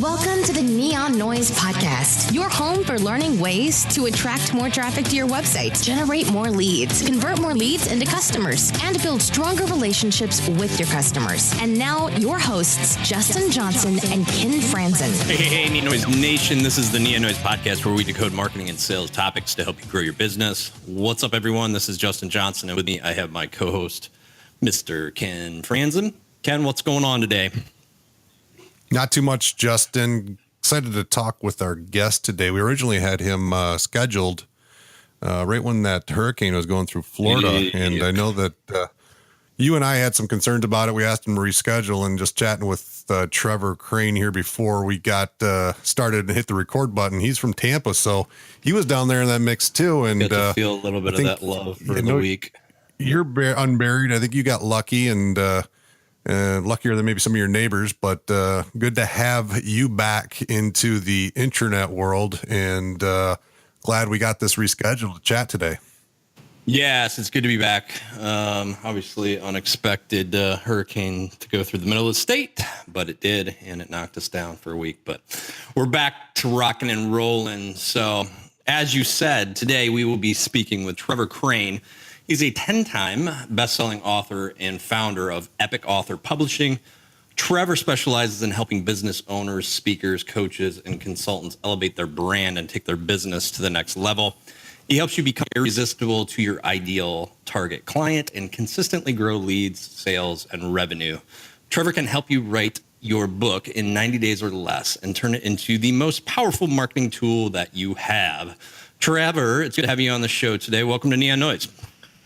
Welcome to the Neon Noise Podcast, your home for learning ways to attract more traffic to your website, generate more leads, convert more leads into customers, and build stronger relationships with your customers. And now, your hosts, Justin Johnson and Ken Franzen. Hey, Neon Noise Nation. This is the Neon Noise Podcast, where we decode marketing and sales topics to help you grow your business. What's up, everyone? This is Justin Johnson, and with me, I have my co-host, Mr. Ken Franzen. Ken, what's going on today? Not too much, Justin. Excited to talk with our guest today. We originally had him scheduled right when that hurricane was going through Florida. And I know that you and I had some concerns about it. We asked him to reschedule, and just chatting with Trevor Crane here before we got started and hit the record button. He's from Tampa, so he was down there in that mix too. And get to feel a little bit of that love for the week. You're unburied. I think you got lucky and luckier than maybe some of your neighbors, but good to have you back into the intranet world, and glad we got this rescheduled to chat today. Yes, it's good to be back. Obviously, unexpected hurricane to go through the middle of the state, but it did, and it knocked us down for a week. But we're back to rocking and rolling. So, as you said, today we will be speaking with Trevor Crane. He's a 10-time best-selling author and founder of Epic Author Publishing. Trevor specializes in helping business owners, speakers, coaches, and consultants elevate their brand and take their business to the next level. He helps you become irresistible to your ideal target client and consistently grow leads, sales, and revenue. Trevor can help you write your book in 90 days or less and turn it into the most powerful marketing tool that you have. Trevor, it's good to have you on the show today. Welcome to Neon Noise.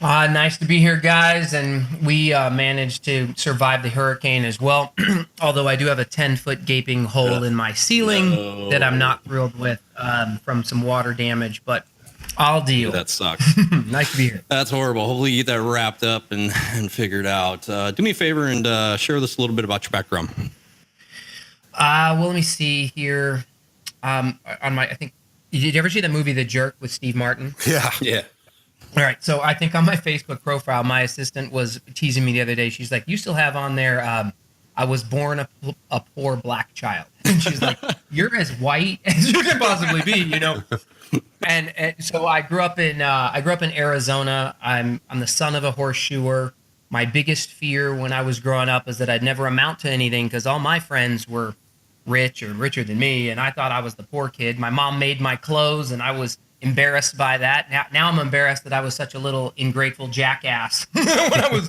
Nice to be here, guys, and we managed to survive the hurricane as well, although I do have a 10-foot gaping hole in my ceiling that I'm not thrilled with from some water damage, but I'll deal. That sucks. Nice to be here. That's horrible. Hopefully you get that wrapped up and figured out. Do me a favor and share with us a little bit about your background. Well, let me see here. I think, did you ever see the movie The Jerk with Steve Martin? Yeah. All right, so I think on my Facebook profile, my assistant was teasing me the other day. She's like, you still have on there, I was born a poor black child. And she's like, you're as white as you can possibly be, you know? And so I grew up in Arizona. I'm the son of a horseshoer. My biggest fear when I was growing up is that I'd never amount to anything because all my friends were rich or richer than me, and I thought I was the poor kid. My mom made my clothes, and I was embarrassed by that. Now I'm embarrassed that I was such a little ingrateful jackass when I was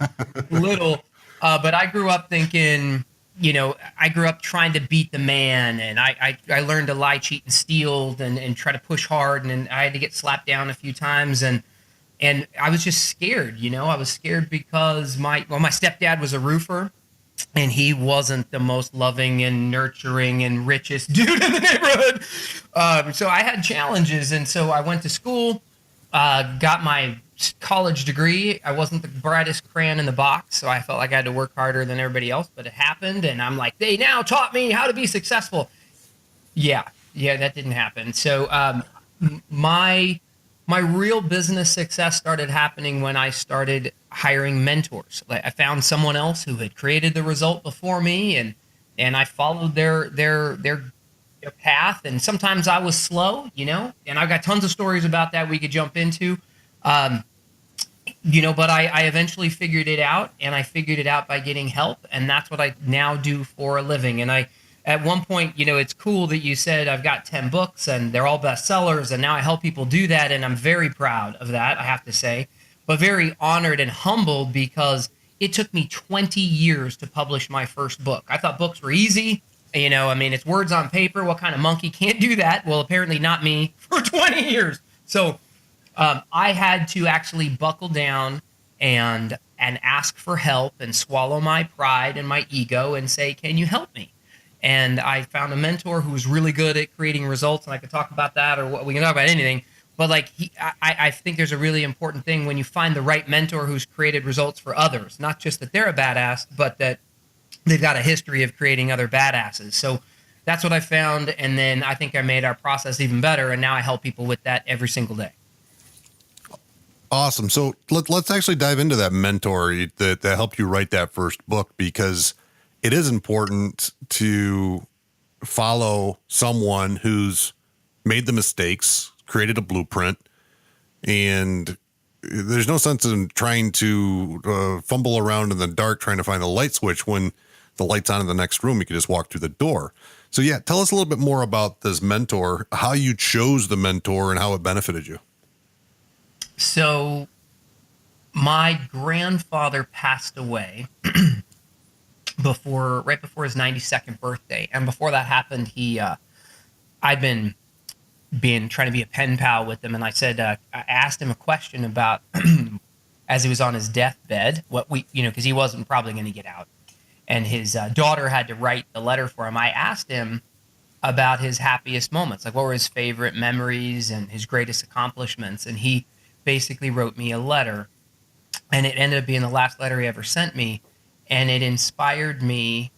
little. But I grew up thinking, I grew up trying to beat the man, and I learned to lie, cheat, and steal, and try to push hard, and I had to get slapped down a few times, and I was just scared. I was scared because my stepdad was a roofer, and he wasn't the most loving and nurturing and richest dude in the neighborhood. So I had challenges. And so I went to school, got my college degree. I wasn't the brightest crayon in the box, so I felt like I had to work harder than everybody else, but it happened. And I'm like, they now taught me how to be successful. Yeah, that didn't happen. So my real business success started happening when I started hiring mentors. Like, I found someone else who had created the result before me, and I followed their path. And sometimes I was slow, and I've got tons of stories about that we could jump into. But I eventually figured it out, and I figured it out by getting help, and that's what I now do for a living. And at one point, it's cool that you said I've got 10 books and they're all bestsellers, and now I help people do that, and I'm very proud of that, I have to say, but very honored and humbled because it took me 20 years to publish my first book. I thought books were easy. It's words on paper. What kind of monkey can't do that? Well, apparently not me for 20 years. So I had to actually buckle down and ask for help and swallow my pride and my ego and say, can you help me? And I found a mentor who was really good at creating results, and I could talk about that, or we can talk about anything. But I think there's a really important thing when you find the right mentor who's created results for others, not just that they're a badass, but that they've got a history of creating other badasses. So that's what I found, and then I think I made our process even better, and now I help people with that every single day. Awesome. So let's actually dive into that mentor that helped you write that first book, because it is important to follow someone who's made the mistakes, created a blueprint, and there's no sense in trying to fumble around in the dark trying to find the light switch when the light's on in the next room. You can just walk through the door. So yeah, tell us a little bit more about this mentor, how you chose the mentor and how it benefited you. So my grandfather passed away right before his 92nd birthday. And before that happened, I'd been trying to be a pen pal with him. And I said, I asked him a question about, as he was on his deathbed, because he wasn't probably going to get out. And his daughter had to write the letter for him. I asked him about his happiest moments, like what were his favorite memories and his greatest accomplishments. And he basically wrote me a letter, and it ended up being the last letter he ever sent me. And it inspired me.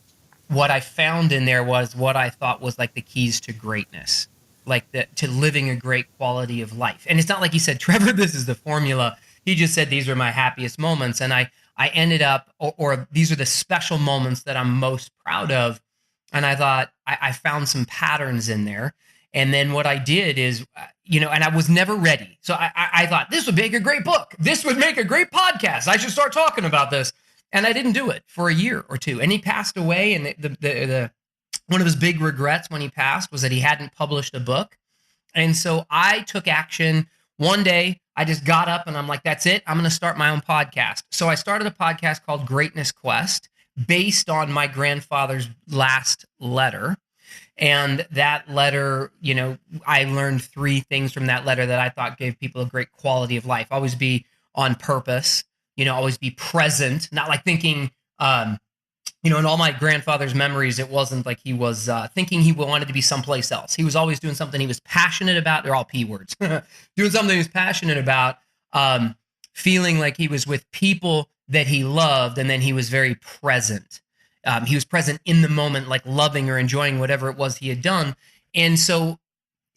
What I found in there was what I thought was like the keys to greatness, to living a great quality of life. And it's not like he said, Trevor, this is the formula. He just said, these are my happiest moments. And I ended up, or these are the special moments that I'm most proud of. And I thought I found some patterns in there. And then what I did is, and I was never ready. So I thought this would make a great book. This would make a great podcast. I should start talking about this. And I didn't do it for a year or two. And he passed away. And the one of his big regrets when he passed was that he hadn't published a book. And so I took action. One day, I just got up and I'm like, that's it. I'm going to start my own podcast. So I started a podcast called Greatness Quest based on my grandfather's last letter. And that letter, I learned 3 things from that letter that I thought gave people a great quality of life. Always be on purpose, always be present, not like thinking, in all my grandfather's memories, it wasn't like he was thinking he wanted to be someplace else. He was always doing something he was passionate about. They're all P words. Doing something he was passionate about, feeling like he was with people that he loved, and then he was very present. He was present in the moment, like loving or enjoying whatever it was he had done. And so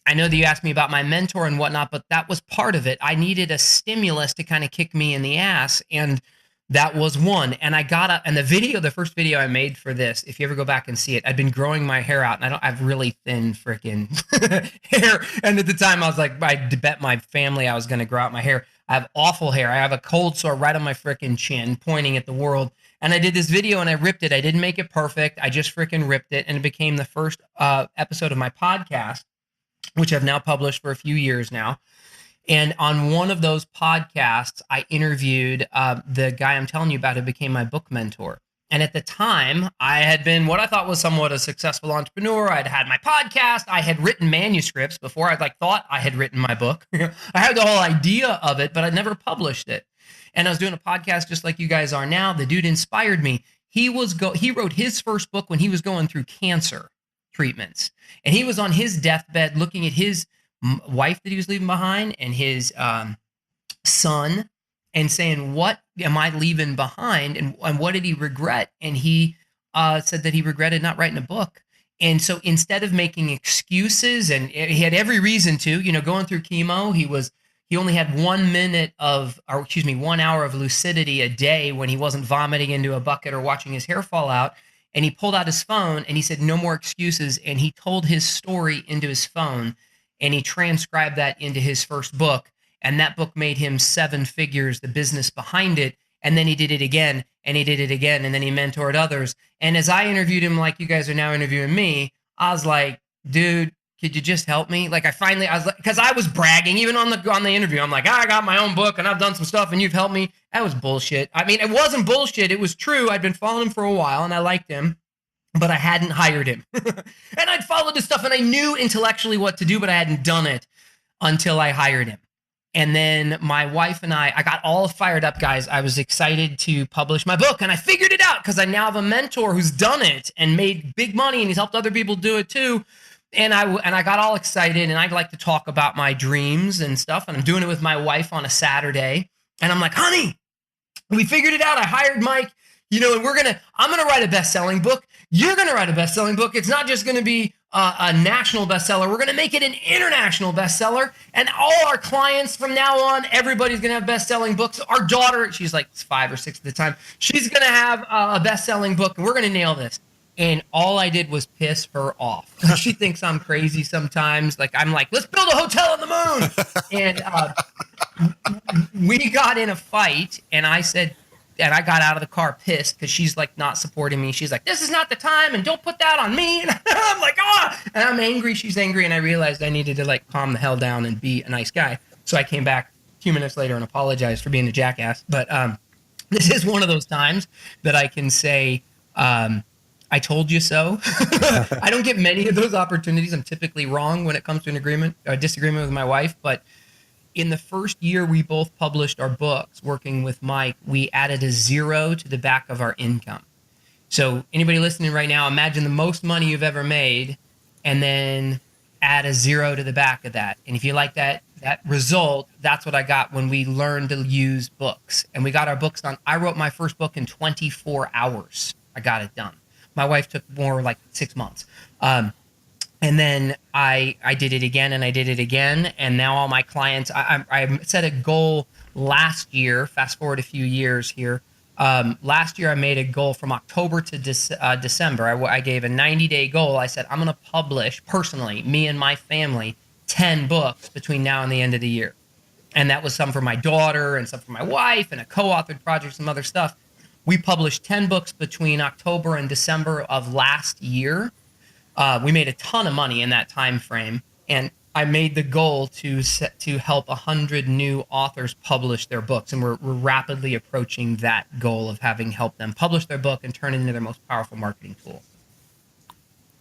I know that you asked me about my mentor and whatnot, but that was part of it. I needed a stimulus to kind of kick me in the ass, and that was one. And I got up, and the first video I made for this, if you ever go back and see it, I'd been growing my hair out, and I have really thin freaking hair. And at the time I was like, I bet my family I was going to grow out my hair. I have awful hair. I have a cold sore right on my freaking chin pointing at the world. And I did this video and I ripped it. I didn't make it perfect. I just freaking ripped it. And it became the first episode of my podcast, which I've now published for a few years now. And on one of those podcasts, I interviewed the guy I'm telling you about who became my book mentor. And at the time, I had been what I thought was somewhat a successful entrepreneur. I'd had my podcast. I had written manuscripts before I thought I had written my book. I had the whole idea of it, but I'd never published it. And I was doing a podcast just like you guys are now. The dude inspired me. He wrote his first book when he was going through cancer treatments. And he was on his deathbed looking at his wife that he was leaving behind and his son, and saying, what am I leaving behind? And what did he regret? And he said that he regretted not writing a book. And so instead of making excuses, and he had every reason to, going through chemo, he only had 1 hour of lucidity a day when he wasn't vomiting into a bucket or watching his hair fall out. And he pulled out his phone and he said, no more excuses. And he told his story into his phone, and he transcribed that into his first book. And that book made him 7 figures, the business behind it. And then he did it again, and he did it again, and then he mentored others. And as I interviewed him, like you guys are now interviewing me, I was like, dude, could you just help me? Because I was bragging, even on the interview. I'm like, I got my own book, and I've done some stuff, and you've helped me. That was bullshit. I mean, it wasn't bullshit. It was true. I'd been following him for a while, and I liked him, but I hadn't hired him. And I'd followed his stuff, and I knew intellectually what to do, but I hadn't done it until I hired him. And then my wife and I got all fired up, guys. I was excited to publish my book, and I figured it out because I now have a mentor who's done it and made big money, and he's helped other people do it too. And I got all excited, and I'd like to talk about my dreams and stuff. And I'm doing it with my wife on a Saturday, and I'm like, honey, we figured it out. I hired Mike, and I'm going to write a best-selling book. You're going to write a best-selling book. It's not just going to be a national bestseller. We're going to make it an international bestseller. And all our clients from now on, everybody's going to have best-selling books. Our daughter, she's like 5 or 6 at the time, she's going to have a best-selling book, and we're going to nail this. And all I did was piss her off. She thinks I'm crazy sometimes. Like, I'm like, let's build a hotel on the moon. And we got in a fight, and I said, and I got out of the car pissed because she's like not supporting me. She's like, this is not the time, and don't put that on me. And I'm like, ah, and I'm angry. She's angry. And I realized I needed to like calm the hell down and be a nice guy. So I came back a few minutes later and apologized for being a jackass. But this is one of those times that I can say, I told you so. I don't get many of those opportunities. I'm typically wrong when it comes to a disagreement with my wife. But in the first year we both published our books, working with Mike, we added a 0 to the back of our income. So anybody listening right now, imagine the most money you've ever made, and then add a 0 to the back of that. And if you like that result, that's what I got when we learned to use books. And we got our books done. I wrote my first book in 24 hours. I got it done. My wife took more like 6 months. And then I did it again, and I did it again. And now all my clients, I set a goal last year, fast forward a few years here. Last year I made a goal from October to December. I gave a 90-day goal. I said, I'm going to publish personally, me and my family, 10 books between now and the end of the year. And that was some for my daughter and some for my wife and a co-authored project, some other stuff. We published 10 books between October and December of last year. We made a ton of money in that time frame, and I made the goal to help 100 new authors publish their books, and we're rapidly approaching that goal of having helped them publish their book and turn it into their most powerful marketing tool.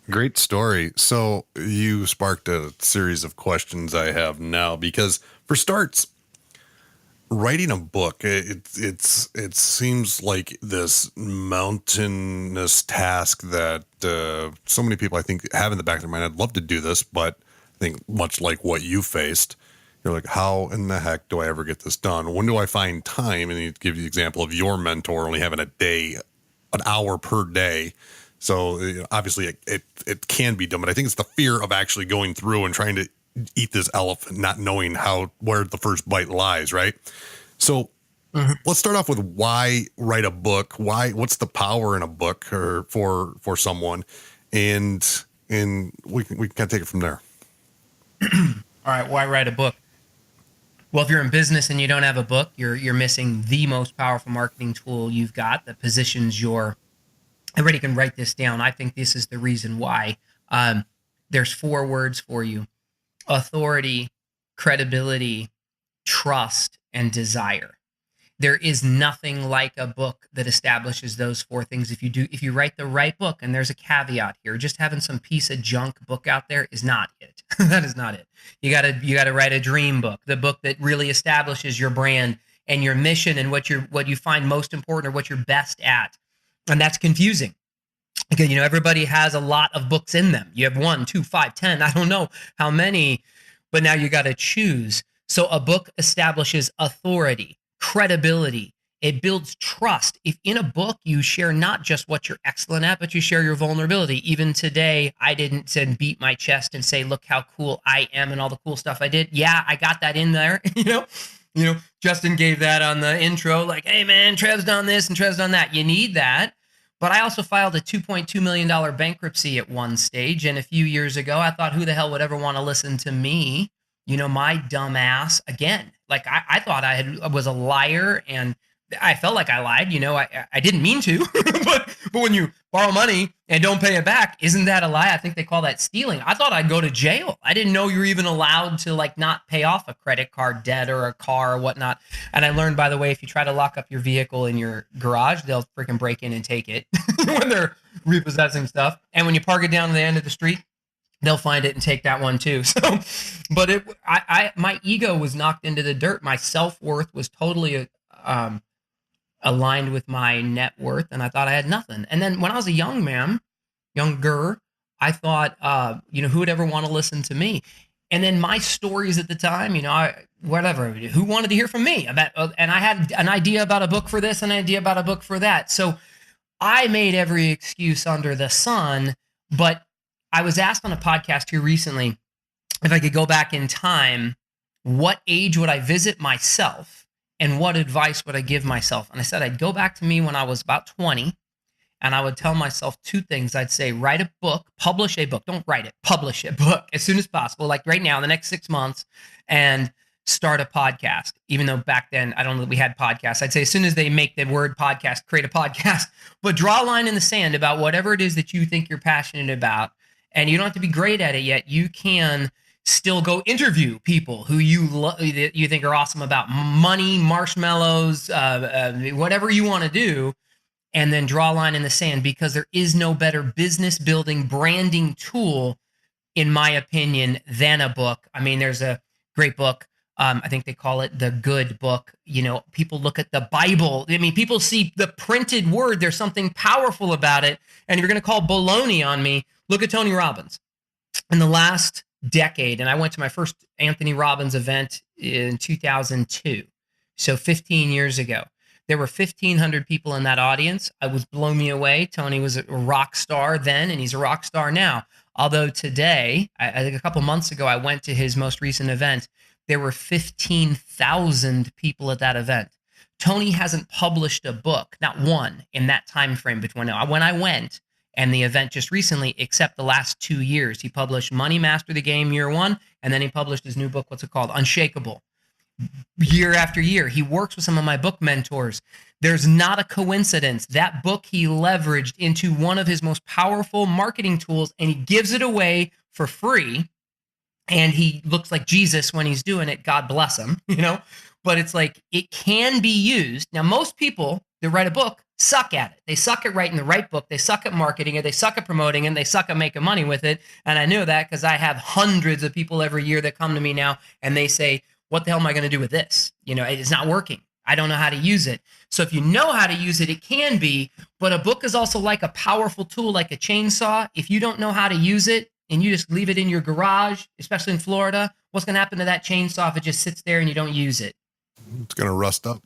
Great story. So you sparked a series of questions I have now, because for starts, writing a book, it seems like this mountainous task that so many people I think have in the back of their mind. I'd love to do this, but I think much like what you faced, you're like, how in the heck do I ever get this done? When do I find time? And you give the example of your mentor only having an hour per day. So obviously it can be done, but I think it's the fear of actually going through and trying to eat this elephant, not knowing where the first bite lies, right? So let's start off with why write a book. What's the power in a book or for someone, and we can kind of take it from there. All right, why write a book? Well, if you're in business and you don't have a book, you're missing the most powerful marketing tool you've got that positions your. Everybody can write this down. I think this is the reason why. There's 4 words for you: authority, credibility, trust, and desire. There is nothing like a book that establishes those 4 things. If you write the right book, and there's a caveat here, just having some piece of junk book out there is not it. That is not it. You gotta write a dream book, the book that really establishes your brand and your mission and what you find most important or what you're best at. And that's confusing. Because, everybody has a lot of books in them. You have 1, 2, 5, 10, I don't know how many, but now you got to choose. So a book establishes authority, credibility. It builds trust. If in a book you share not just what you're excellent at, but you share your vulnerability. Even today, I didn't beat my chest and say, look how cool I am and all the cool stuff I did. Yeah, I got that in there, Justin gave that on the intro, like, hey man, Trev's done this and Trev's done that. You need that. But I also filed a $2.2 million bankruptcy at one stage. And a few years ago, I thought, who the hell would ever want to listen to me? My dumb ass again. Like I thought I was a liar, and I felt like I lied. I didn't mean to, but when you borrow money and don't pay it back, isn't that a lie? I think they call that stealing. I thought I'd go to jail. I didn't know you're even allowed to not pay off a credit card debt or a car or whatnot. And I learned, by the way, if you try to lock up your vehicle in your garage, they'll freaking break in and take it when they're repossessing stuff. And when you park it down to the end of the street, they'll find it and take that one too. So, but my ego was knocked into the dirt. My self-worth was totally aligned with my net worth, and I thought I had nothing. And then when I was a younger, I thought, who would ever want to listen to me? And then my stories at the time, who wanted to hear from me about, and I had an idea about a book for this, an idea about a book for that. So I made every excuse under the sun. But I was asked on a podcast here recently, if I could go back in time, what age would I visit myself and what advice would I give myself? And I said, I'd go back to me when I was about 20, And I would tell myself two things. I'd say, write a book, publish a book. Don't write it, publish a book as soon as possible, like right now, in the next 6 months, and start a podcast. Even though back then, I don't know that we had podcasts. I'd say as soon as they make the word podcast, create a podcast, but draw a line in the sand about whatever it is that you think you're passionate about. And you don't have to be great at it yet. You can still go interview people who you think are awesome about money, marshmallows, whatever you want to do, and then draw a line in the sand, because there is no better business building branding tool, in my opinion, than a book. I mean, there's a great book. I think they call it the good book. You know, people look at the Bible. I mean, people see the printed word. There's something powerful about it. And if you're going to call baloney on me, look at Tony Robbins. In the last decade, and I went to my first Anthony Robbins event in 2002, so 15 years ago. There were 1,500 people in that audience. I was blown me away. Tony was a rock star then, and he's a rock star now. Although today, I think a couple months ago, I went to his most recent event. There were 15,000 people at that event. Tony hasn't published a book, not one, in that time frame between when I went and the event just recently, except the last 2 years. He published Money Master the Game year 1, and then he published his new book, what's it called? Unshakable. Year after year, he works with some of my book mentors. There's not a coincidence. That book he leveraged into one of his most powerful marketing tools, and he gives it away for free. And he looks like Jesus when he's doing it. God bless him, you know. But it's like, it can be used. Now, most people that write a book suck at it. They suck at writing the right book. They suck at marketing it. They suck at promoting it. They suck at making money with it. And I know that because I have hundreds of people every year that come to me now and they say, what the hell am I going to do with this? You know, it's not working. I don't know how to use it. So if you know how to use it, it can be. But a book is also like a powerful tool, like a chainsaw. If you don't know how to use it and you just leave it in your garage, especially in Florida, what's going to happen to that chainsaw if it just sits there and you don't use it? It's going to rust up.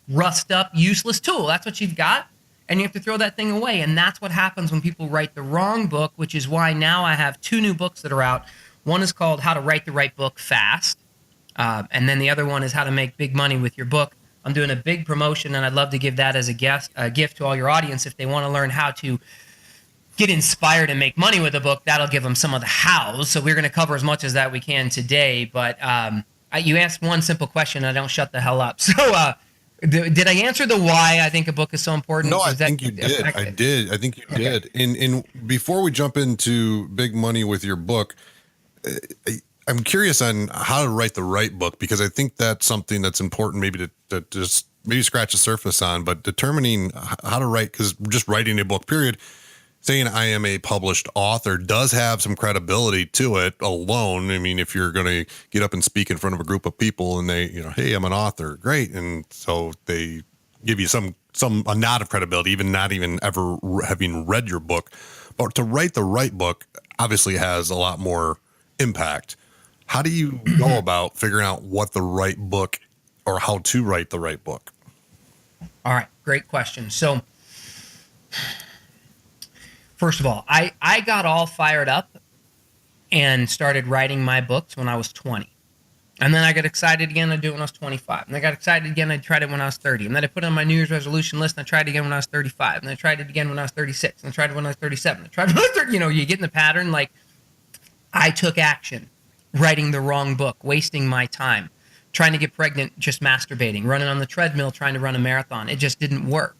Rust up, useless tool. That's what you've got. And you have to throw that thing away. And that's what happens when people write the wrong book, which is why now I have 2 new books that are out. One is called How to Write the Right Book Fast. And then the other one is How to Make Big Money with Your Book. I'm doing a big promotion, and I'd love to give that as a gift to all your audience. If they want to learn how to get inspired and make money with a book, that'll give them some of the hows. So we're going to cover as much as that we can today. But you asked one simple question, and I don't shut the hell up. So did I answer the why I think a book is so important? No, I think you did. I think you did. And before we jump into big money with your book, I'm curious on how to write the right book, because I think that's something that's important maybe to just maybe scratch the surface on, but determining how to write, because just writing a book, period, saying I am a published author does have some credibility to it alone. I mean, if you're going to get up and speak in front of a group of people and they, hey, I'm an author, great. And so they give you a nod of credibility, even not even ever having read your book. But to write the right book obviously has a lot more impact. How do you go about figuring out what the right book or how to write the right book? All right. Great question. So first of all, I got all fired up and started writing my books when I was 20. And then I got excited again. I do it when I was 25. And I got excited again. I tried it when I was 30. And then I put it on my New Year's resolution list. And I tried it again when I was 35. And I tried it again when I was 36. And I tried it when I was 37. I tried it when I was 30. You get in the pattern. Like, I took action. Writing the wrong book, wasting my time, trying to get pregnant, just masturbating, running on the treadmill, trying to run a marathon. It just didn't work.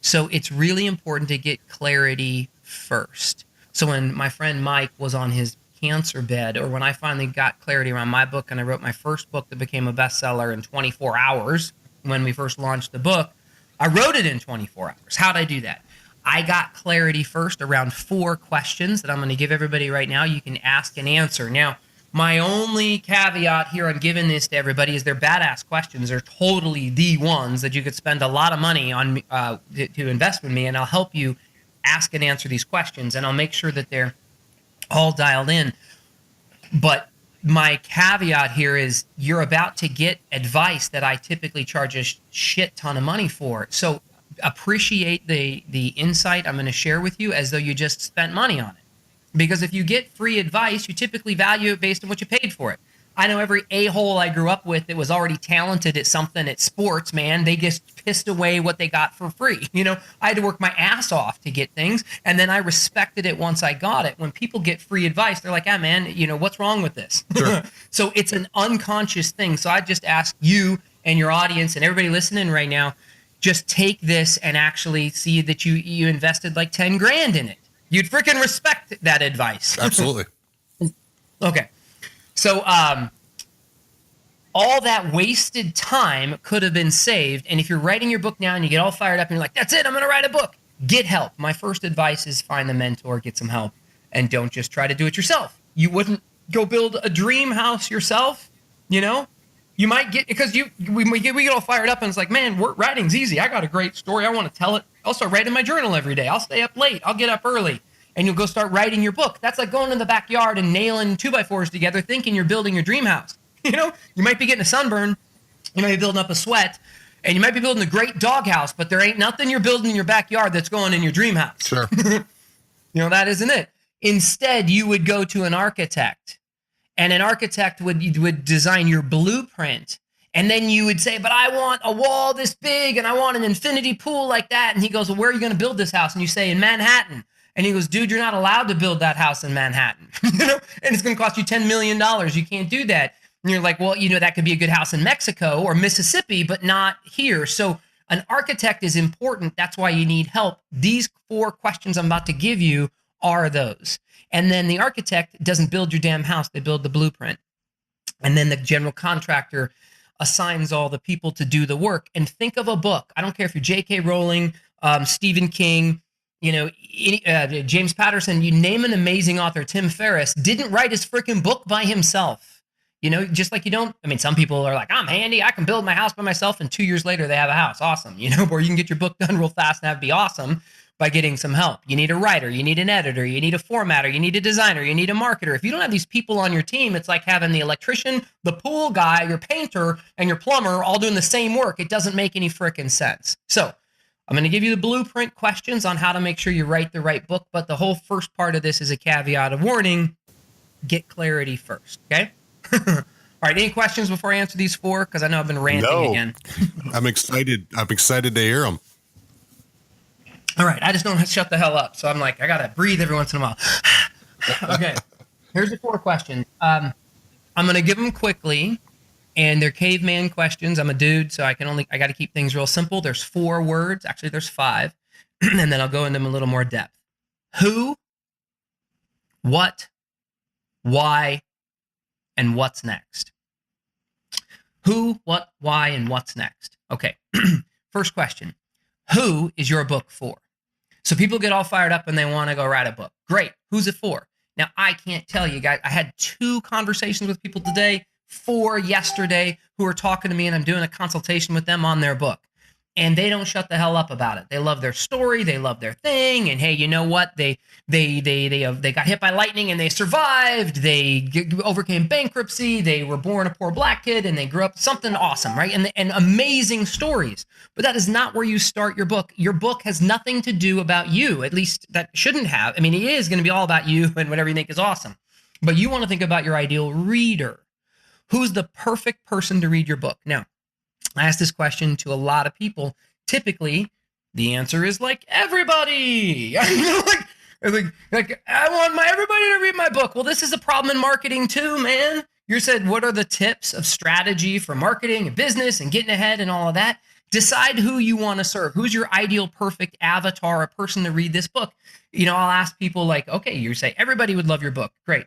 So it's really important to get clarity first. So when my friend Mike was on his cancer bed, or when I finally got clarity around my book and I wrote my first book that became a bestseller in 24 hours, when we first launched the book, I wrote it in 24 hours. How'd I do that? I got clarity first around 4 questions that I'm going to give everybody right now. You can ask and answer. Now, my only caveat here on giving this to everybody is they're badass questions. They're totally the ones that you could spend a lot of money on to invest with me, and I'll help you ask and answer these questions, and I'll make sure that they're all dialed in. But my caveat here is you're about to get advice that I typically charge a shit ton of money for. So appreciate the insight I'm going to share with you as though you just spent money on it. Because if you get free advice, you typically value it based on what you paid for it. I know every a-hole I grew up with that was already talented at something at sports, man, they just pissed away what they got for free. I had to work my ass off to get things, and then I respected it once I got it. When people get free advice, they're like, man, what's wrong with this? Sure. So it's an unconscious thing. So I just ask you and your audience and everybody listening right now, just take this and actually see that you invested like 10 grand in it. You'd freaking respect that advice. Absolutely. Okay. So all that wasted time could have been saved. And if you're writing your book now and you get all fired up and you're like, that's it, I'm going to write a book, get help. My first advice is find a mentor, get some help, and don't just try to do it yourself. You wouldn't go build a dream house yourself, You might get, because we get all fired up and it's like, man, writing's easy. I got a great story. I want to tell it. I'll start writing my journal every day. I'll stay up late. I'll get up early. And you'll go start writing your book. That's like going in the backyard and nailing 2x4s together, thinking you're building your dream house. You might be getting a sunburn. You might be building up a sweat. And you might be building a great doghouse, but there ain't nothing you're building in your backyard that's going in your dream house. Sure. That isn't it. Instead, you would go to an architect. And an architect would design your blueprint. And then you would say, but I want a wall this big and I want an infinity pool like that. And he goes, well, where are you going to build this house? And you say, in Manhattan. And he goes, dude, you're not allowed to build that house in Manhattan. And it's going to cost you $10 million. You can't do that. And you're like, well, that could be a good house in Mexico or Mississippi, but not here. So an architect is important. That's why you need help. These 4 questions I'm about to give you are those. And then the architect doesn't build your damn house. They build the blueprint. And then the general contractor assigns all the people to do the work. And think of a book. I don't care if you're J.K. Rowling, Stephen King, James Patterson, you name an amazing author. Tim Ferriss didn't write his freaking book by himself. Just like some people are like, I'm handy, I can build my house by myself. And 2 years later, they have a house. Awesome. Or you can get your book done real fast and have it be awesome by getting some help. You need a writer, you need an editor, you need a formatter, you need a designer, you need a marketer. If you don't have these people on your team, it's like having the electrician, the pool guy, your painter, and your plumber all doing the same work. It doesn't make any freaking sense. So I'm going to give you the blueprint questions on how to make sure you write the right book. But the whole first part of this is a caveat of warning. Get clarity first. Okay. All right. Any questions before I answer these 4? Because I know I've been ranting again. I'm excited. I'm excited to hear them. All right. I just don't shut the hell up. So I'm like, I got to breathe every once in a while. Okay. Here's the 4 questions. I'm going to give them quickly. And they're caveman questions. I'm a dude, so I got to keep things real simple. There's 4 words. Actually, there's 5. And then I'll go into them a little more depth. Who, what, why, and what's next? Who, what, why, and what's next? Okay. First question. Who is your book for? So people get all fired up and they want to go write a book. Great. Who's it for? Now, I can't tell you guys. I had 2 conversations with people today, 4 yesterday, who are talking to me, and I'm doing a consultation with them on their book. And they don't shut the hell up about it. They love their story. They love their thing. And hey, you know what? They got hit by lightning and they survived. They overcame bankruptcy. They were born a poor black kid and they grew up something awesome, right? And amazing stories. But that is not where you start your book. Your book has nothing to do about you. At least that shouldn't have. I mean, it is going to be all about you and whatever you think is awesome. But you want to think about your ideal reader. Who's the perfect person to read your book? Now, I asked this question to a lot of people. Typically, the answer is like everybody. like I want everybody to read my book. Well, this is a problem in marketing too, man. You said, what are the tips of strategy for marketing and business and getting ahead and all of that? Decide who you want to serve. Who's your ideal, perfect avatar, a person to read this book? I'll ask people like, okay, you say everybody would love your book. Great.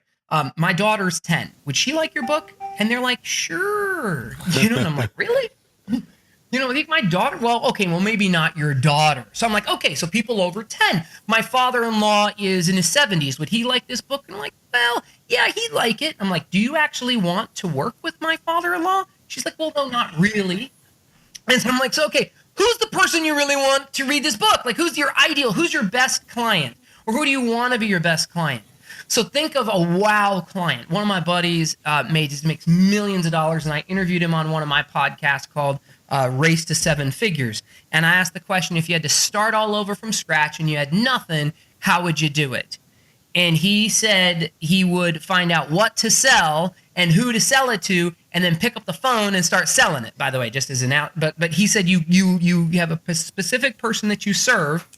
My daughter's 10. Would she like your book? And they're like, sure. And I'm like, really? My daughter, well, maybe not your daughter. So I'm like, okay, so people over 10. My father-in-law is in his 70s. Would he like this book? And I'm like, well, yeah, he'd like it. I'm like, do you actually want to work with my father-in-law? She's like, well, no, not really. And so I'm like, so, okay, who's the person you really want to read this book? Like, who's your ideal? Who's your best client? Or who do you want to be your best client? So think of a wow client. One of my buddies makes millions of dollars, and I interviewed him on one of my podcasts called Race to 7 Figures. And I asked the question, if you had to start all over from scratch and you had nothing, how would you do it? And he said he would find out what to sell and who to sell it to, and then pick up the phone and start selling it. By the way, just as an out, but he said you have a specific person that you serve,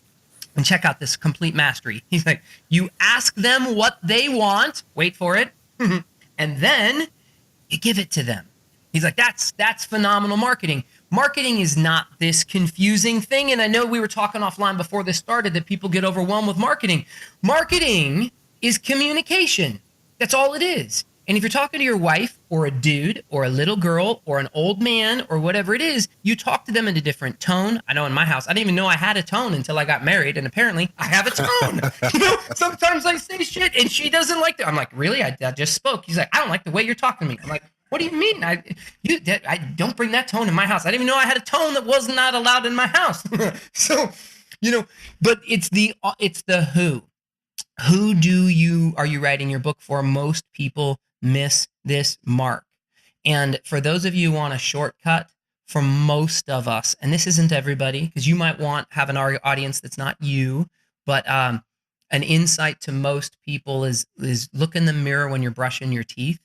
and check out this complete mastery. He's like, you ask them what they want, wait for it, and then you give it to them. He's like, that's phenomenal marketing. Marketing is not this confusing thing. And I know we were talking offline before this started that people get overwhelmed with marketing. Marketing is communication. That's all it is. And if you're talking to your wife or a dude or a little girl or an old man or whatever it is, you talk to them in a different tone. I know in my house, I didn't even know I had a tone until I got married. And apparently I have a tone. Sometimes I say shit and she doesn't like it. I'm like, really? I just spoke. He's like, I don't like the way you're talking to me. I'm like, what do you mean? I don't bring that tone in my house. I didn't even know I had a tone that was not allowed in my house. So, but it's the who. Who are you writing your book for? Most people miss this mark. And for those of you who want a shortcut, for most of us, and this isn't everybody, because you might have an audience that's not you, but an insight to most people is look in the mirror when you're brushing your teeth.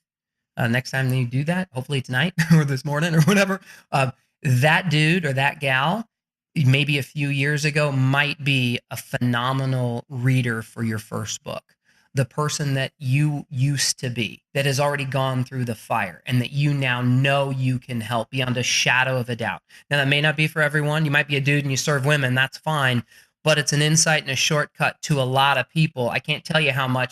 Next time you do that, hopefully tonight or this morning or whatever, that dude or that gal, maybe a few years ago, might be a phenomenal reader for your first book. The person that you used to be, that has already gone through the fire and that you now know you can help beyond a shadow of a doubt. Now, that may not be for everyone. You might be a dude and you serve women. That's fine. But it's an insight and a shortcut to a lot of people. I can't tell you how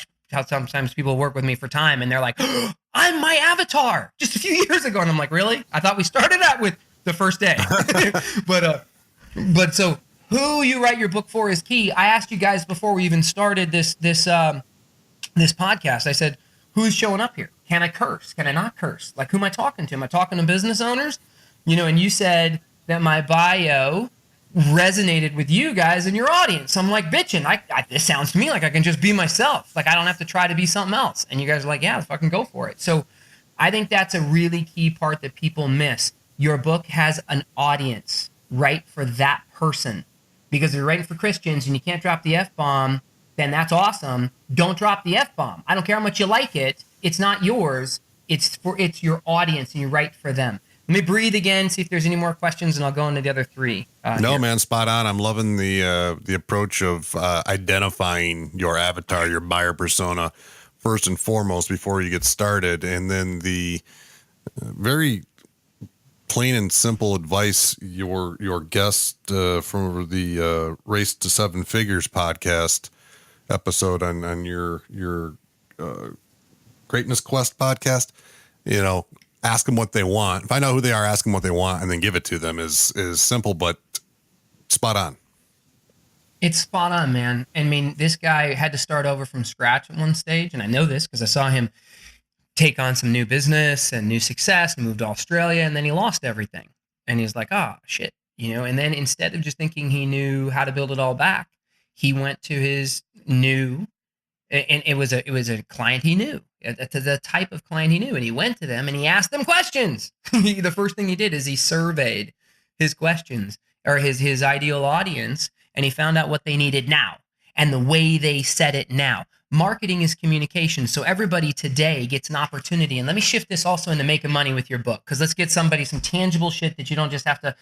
sometimes people work with me for time and they're like, oh, I'm my avatar just a few years ago. And I'm like, really? I thought we started out with the first day. But so who you write your book for is key. I asked you guys before we even started this podcast. I said, who's showing up here? Can I curse? Can I not curse? Like, who am I talking to? Am I talking to business owners? And you said that my bio resonated with you guys in your audience. I'm like, bitching. This sounds to me like I can just be myself. Like, I don't have to try to be something else. And you guys are like, yeah, fucking go for it. So I think that's a really key part that people miss. Your book has an audience right for that person. Because if you're writing for Christians and you can't drop the F-bomb, then that's awesome. Don't drop the F-bomb. I don't care how much you like it. It's not yours. It's your audience, and you write for them. Let me breathe again, see if there's any more questions, and I'll go into the other three. Man, spot on. I'm loving the approach of identifying your avatar, your buyer persona, first and foremost before you get started, and then the very plain and simple advice your guest from the Race to Seven Figures podcast episode on your Greatness Quest podcast. Ask them what they want, find out who they are, ask them what they want, and then give it to them is simple but spot on. It's spot on, man. I mean, this guy had to start over from scratch at one stage, and I know this because I saw him take on some new business and new success and moved to Australia, and then he lost everything. And he's like, shit, and then instead of just thinking he knew how to build it all back, he went to his new, and it was a client he knew, the type of client he knew, and he went to them and he asked them questions. The first thing he did is he surveyed his questions or his ideal audience, and he found out what they needed now and the way they said it now. Marketing is communication. So everybody today gets an opportunity. And let me shift this also into making money with your book, because let's get somebody some tangible shit that you don't just have to,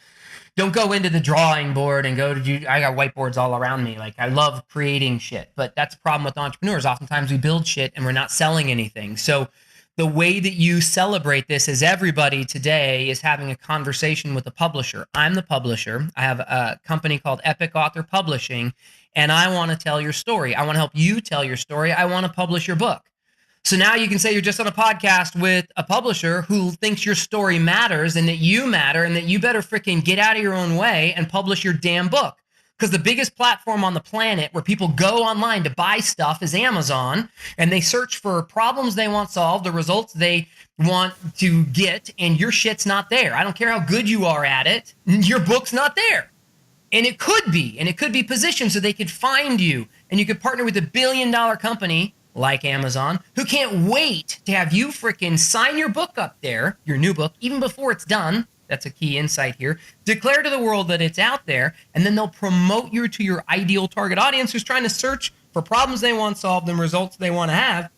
don't go into the drawing board and I got whiteboards all around me. Like, I love creating shit, but that's the problem with entrepreneurs. Oftentimes we build shit and we're not selling anything. So the way that you celebrate this is everybody today is having a conversation with a publisher. I'm the publisher. I have a company called Epic Author Publishing, and I want to tell your story. I want to help you tell your story. I want to publish your book. So now you can say you're just on a podcast with a publisher who thinks your story matters and that you matter and that you better freaking get out of your own way and publish your damn book. Because the biggest platform on the planet where people go online to buy stuff is Amazon, and they search for problems they want solved, the results they want to get, and your shit's not there. I don't care how good you are at it, your book's not there. And it could be positioned so they could find you, and you could partner with $1 billion company like Amazon who can't wait to have you freaking sign your book up there, your new book, even before it's done. That's a key insight here. Declare to the world that it's out there, and then they'll promote you to your ideal target audience who's trying to search for problems they want solved and results they want to have,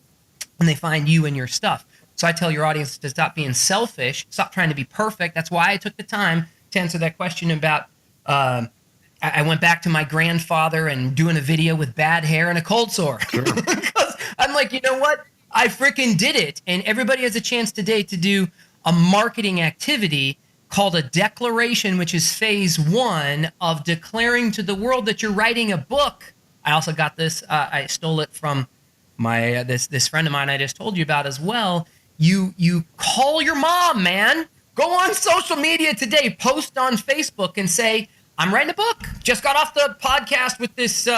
and they find you and your stuff. So I tell your audience to stop being selfish, stop trying to be perfect. That's why I took the time to answer that question about, I went back to my grandfather and doing a video with bad hair and a cold sore. Sure. Because I'm like, you know what? I freaking did it. And everybody has a chance today to do a marketing activity called a declaration, which is phase 1 of declaring to the world that you're writing a book. I also got this. I stole it from my this friend of mine I just told you about as well. You call your mom, man. Go on social media today. Post on Facebook and say, I'm writing a book. Just got off the podcast with this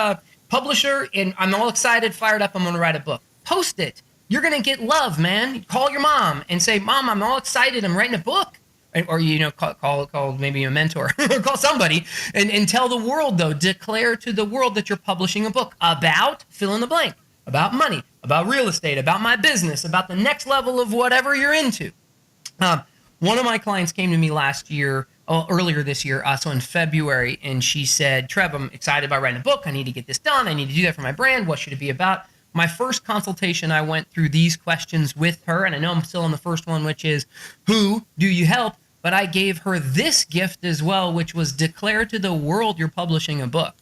publisher, and I'm all excited, fired up. I'm going to write a book. Post it. You're going to get love, man. Call your mom and say, Mom, I'm all excited. I'm writing a book. Or, call maybe a mentor or call somebody and tell the world, though, declare to the world that you're publishing a book about fill in the blank, about money, about real estate, about my business, about the next level of whatever you're into. One of my clients came to me earlier this year, so in February, and she said, Trev, I'm excited about writing a book. I need to get this done. I need to do that for my brand. What should it be about? My first consultation, I went through these questions with her, and I know I'm still on the first one, which is, who do you help? But I gave her this gift as well, which was declare to the world you're publishing a book.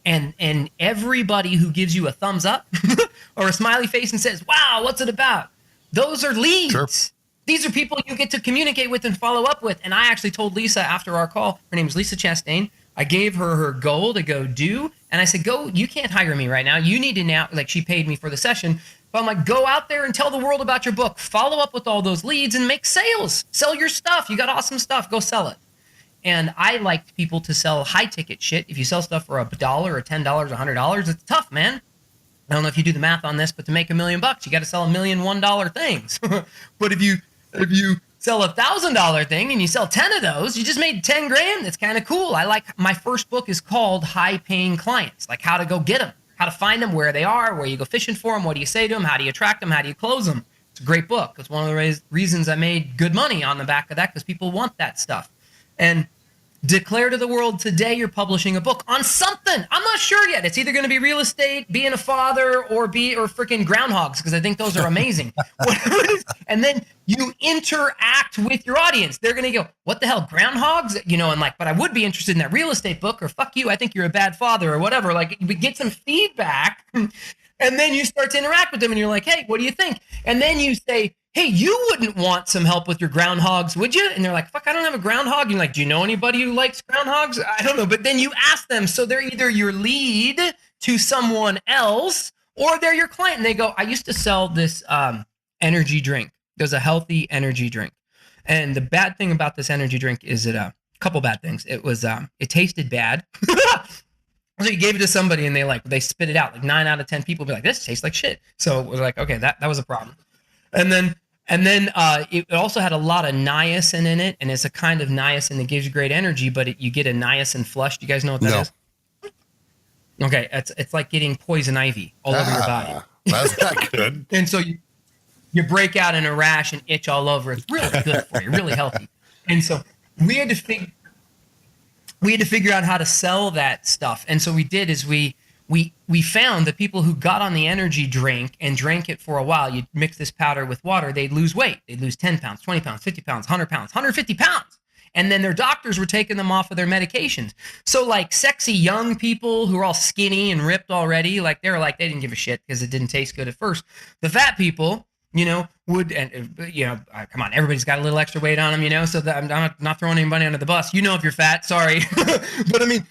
And everybody who gives you a thumbs up or a smiley face and says, wow, what's it about? Those are leads. Sure. These are people you get to communicate with and follow up with. And I actually told Lisa after our call, her name is Lisa Chastain, I gave her goal to go do. And I said, go, you can't hire me right now. You need to now, like she paid me for the session. But I'm like, go out there and tell the world about your book. Follow up with all those leads and make sales. Sell your stuff. You got awesome stuff. Go sell it. And I like people to sell high ticket shit. If you sell stuff for $1 or $10 or $100, it's tough, man. I don't know if you do the math on this, but to make $1 million, you got to sell $1 million $1 things. But if you sell $1,000 thing and you sell 10 of those, you just made 10 grand. That's kind of cool. My first book is called High Paying Clients, like how to go get them, how to find them, where they are, where you go fishing for them, what do you say to them, how do you attract them, how do you close them. It's a great book. It's one of the reasons I made good money on the back of that, because people want that stuff. And declare to the world today you're publishing a book on something. I'm not sure yet. It's either going to be real estate, being a father, or freaking groundhogs, because I think those are amazing. And then you interact with your audience. They're going to go, what the hell, groundhogs? And like, but I would be interested in that real estate book, or fuck you, I think you're a bad father, or whatever. Like, we get some feedback, and then you start to interact with them, and you're like, hey, what do you think? And then you say, hey, you wouldn't want some help with your groundhogs, would you? And they're like, fuck, I don't have a groundhog. And you're like, do you know anybody who likes groundhogs? I don't know. But then you ask them. So they're either your lead to someone else, or they're your client. And they go, I used to sell this energy drink. There's a healthy energy drink. And the bad thing about this energy drink is a couple bad things. It was, it tasted bad. So you gave it to somebody and they spit it out. Like 9 out of 10 people be like, this tastes like shit. So it was like, okay, that was a problem. And then it also had a lot of niacin in it, and it's a kind of niacin that gives you great energy, but you get a niacin flush. Do you guys know what that is? Okay, it's like getting poison ivy all over your body. That's not good. And so you break out in a rash and itch all over. It's really good for you, really healthy. And so we had to figure out how to sell that stuff. And so we did is we found that people who got on the energy drink and drank it for a while, you mix this powder with water, they'd lose weight. They'd lose 10 pounds, 20 pounds, 50 pounds, 100 pounds, 150 pounds. And then their doctors were taking them off of their medications. So like sexy young people who are all skinny and ripped already, like they didn't give a shit because it didn't taste good at first. The fat people, would, come on, everybody's got a little extra weight on them, so that I'm not throwing anybody under the bus. If you're fat, sorry. But I mean,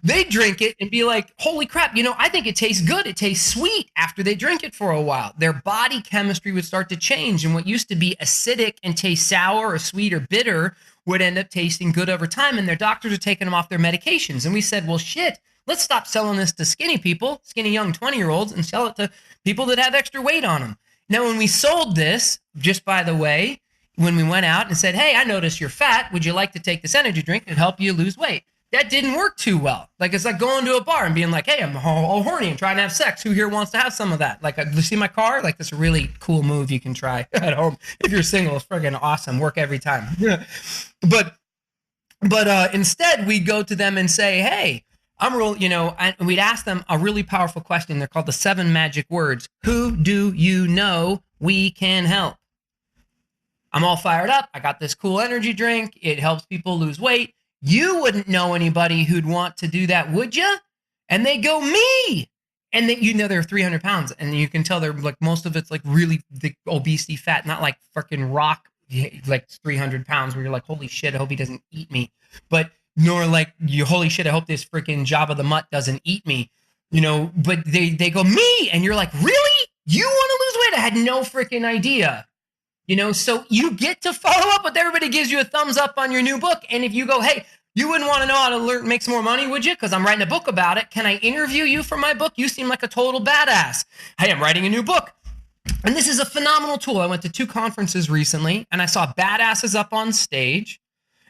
they'd drink it and be like, holy crap, I think it tastes good. It tastes sweet after they drink it for a while. Their body chemistry would start to change. And what used to be acidic and taste sour or sweet or bitter would end up tasting good over time. And their doctors are taking them off their medications. And we said, well, shit, let's stop selling this to skinny people, skinny young 20-year-olds, and sell it to people that have extra weight on them. Now, when we sold this, just by the way, when we went out and said, hey, I noticed you're fat. Would you like to take this energy drink and help you lose weight? That didn't work too well. Like, it's like going to a bar and being like, hey, I'm all horny and trying to have sex. Who here wants to have some of that? Like, you see my car? Like, that's a really cool move you can try at home. If you're single, it's friggin' awesome. Work every time. But instead, we go to them and say, hey, I'm real, and we'd ask them a really powerful question. They're called the 7 magic words. Who do you know we can help? I'm all fired up. I got this cool energy drink. It helps people lose weight. You wouldn't know anybody who'd want to do that, would you? And they go, me. And then, they're 300 pounds. And you can tell they're like, most of it's like really the obesity fat, not like freaking rock, like 300 pounds where you're like, holy shit, I hope he doesn't eat me. But nor like, holy shit, I hope this freaking Jabba the Mutt doesn't eat me. But they go, me. And you're like, really? You want to lose weight? I had no freaking idea. So you get to follow up with everybody gives you a thumbs up on your new book. And if you go, hey, you wouldn't want to know how to make some more money, would you? Because I'm writing a book about it. Can I interview you for my book? You seem like a total badass. Hey, I'm writing a new book. And this is a phenomenal tool. I went to 2 conferences recently and I saw badasses up on stage.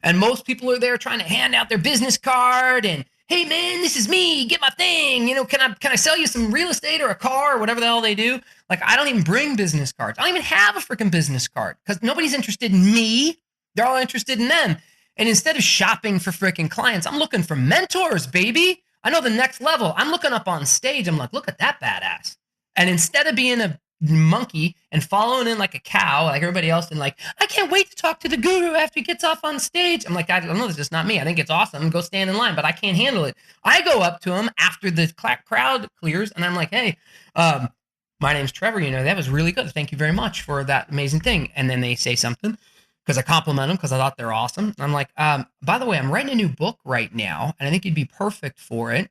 And most people are there trying to hand out their business card and, hey man, this is me, get my thing. Can I sell you some real estate or a car or whatever the hell they do? Like, I don't even bring business cards. I don't even have a freaking business card because nobody's interested in me. They're all interested in them. And instead of shopping for freaking clients, I'm looking for mentors, baby. I know the next level. I'm looking up on stage. I'm like, look at that badass. And instead of being a monkey and following in like a cow, like everybody else, and like, I can't wait to talk to the guru after he gets off on stage. I'm like, I don't know, this is not me. I think it's awesome. Go stand in line, but I can't handle it. I go up to him after the crowd clears and I'm like, hey, my name's Trevor. That was really good. Thank you very much for that amazing thing. And then they say something because I compliment them because I thought they're awesome. I'm like, by the way, I'm writing a new book right now and I think you'd be perfect for it.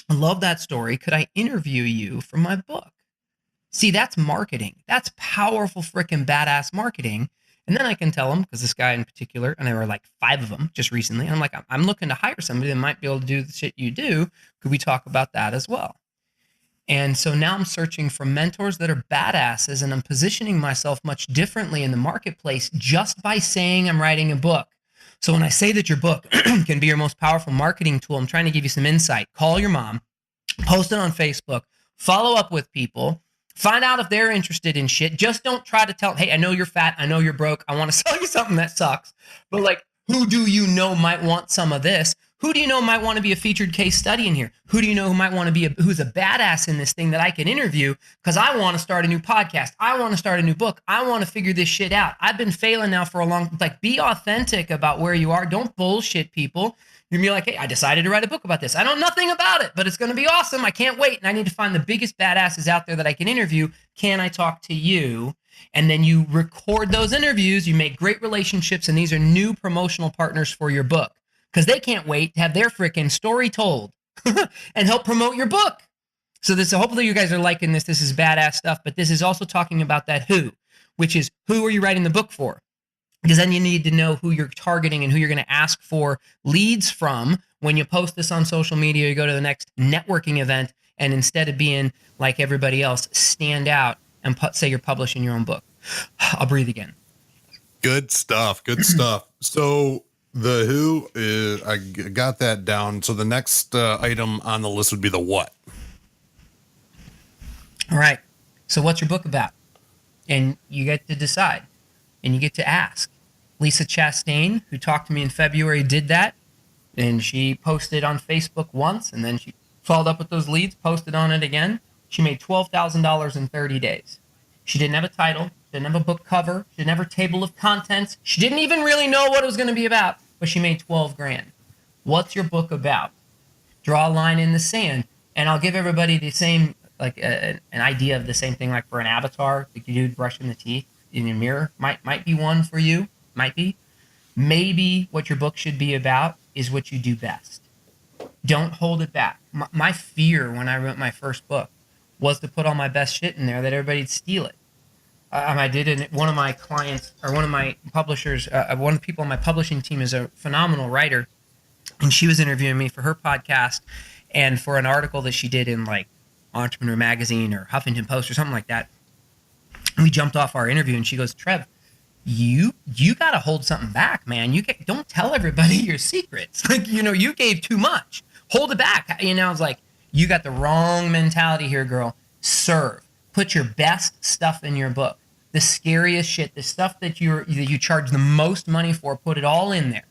I love that story. Could I interview you for my book? See, that's marketing. That's powerful freaking badass marketing. And then I can tell them, because this guy in particular, and there were like 5 of them just recently. I'm like, I'm looking to hire somebody that might be able to do the shit you do. Could we talk about that as well? And so now I'm searching for mentors that are badasses, and I'm positioning myself much differently in the marketplace just by saying I'm writing a book. So when I say that your book can be your most powerful marketing tool, I'm trying to give you some insight. Call your mom, post it on Facebook, follow up with people, find out if they're interested in shit. Just don't try to tell, hey, I know you're fat. I know you're broke. I want to sell you something that sucks. But like, who do you know might want some of this? Who do you know might want to be a featured case study in here? Who do you know who might want to be who's a badass in this thing that I can interview? Because I want to start a new podcast. I want to start a new book. I want to figure this shit out. I've been failing now for a long, like, be authentic about where you are. Don't bullshit people. You're gonna be like, hey, I decided to write a book about this. I know nothing about it, but it's going to be awesome. I can't wait. And I need to find the biggest badasses out there that I can interview. Can I talk to you? And then you record those interviews. You make great relationships. And these are new promotional partners for your book because they can't wait to have their freaking story told and help promote your book. So hopefully you guys are liking this. This is badass stuff, but this is also talking about that who, which is who are you writing the book for? Because then you need to know who you're targeting and who you're going to ask for leads from when you post this on social media. You go to the next networking event, and instead of being like everybody else, stand out and say you're publishing your own book. I'll breathe again. Good stuff. Good stuff. So the who is, I got that down. So the next item on the list would be the what. All right. So what's your book about? And you get to decide, and you get to ask. Lisa Chastain, who talked to me in February, did that. And she posted on Facebook once, and then she followed up with those leads, posted on it again. She made $12,000 in 30 days. She didn't have a title. She didn't have a book cover. She didn't have a table of contents. She didn't even really know what it was going to be about, but she made 12 grand. What's your book about? Draw a line in the sand. And I'll give everybody the same, like an idea of the same thing, like for an avatar, like you do brushing the teeth in your mirror. Might be one for you. Might be. Maybe what your book should be about is what you do best. Don't hold it back. My fear when I wrote my first book was to put all my best shit in there that everybody'd steal it. I did it. One of my clients, or one of my publishers, one of the people on my publishing team is a phenomenal writer, and she was interviewing me for her podcast and for an article that she did in like Entrepreneur Magazine or Huffington Post or something like that. We jumped off our interview, and she goes, Trev, you got to hold something back, man. Don't tell everybody your secrets. Like, you gave too much. Hold it back. I was like, you got the wrong mentality here, girl. Serve. Put your best stuff in your book. The scariest shit, the stuff that you charge the most money for, put it all in there.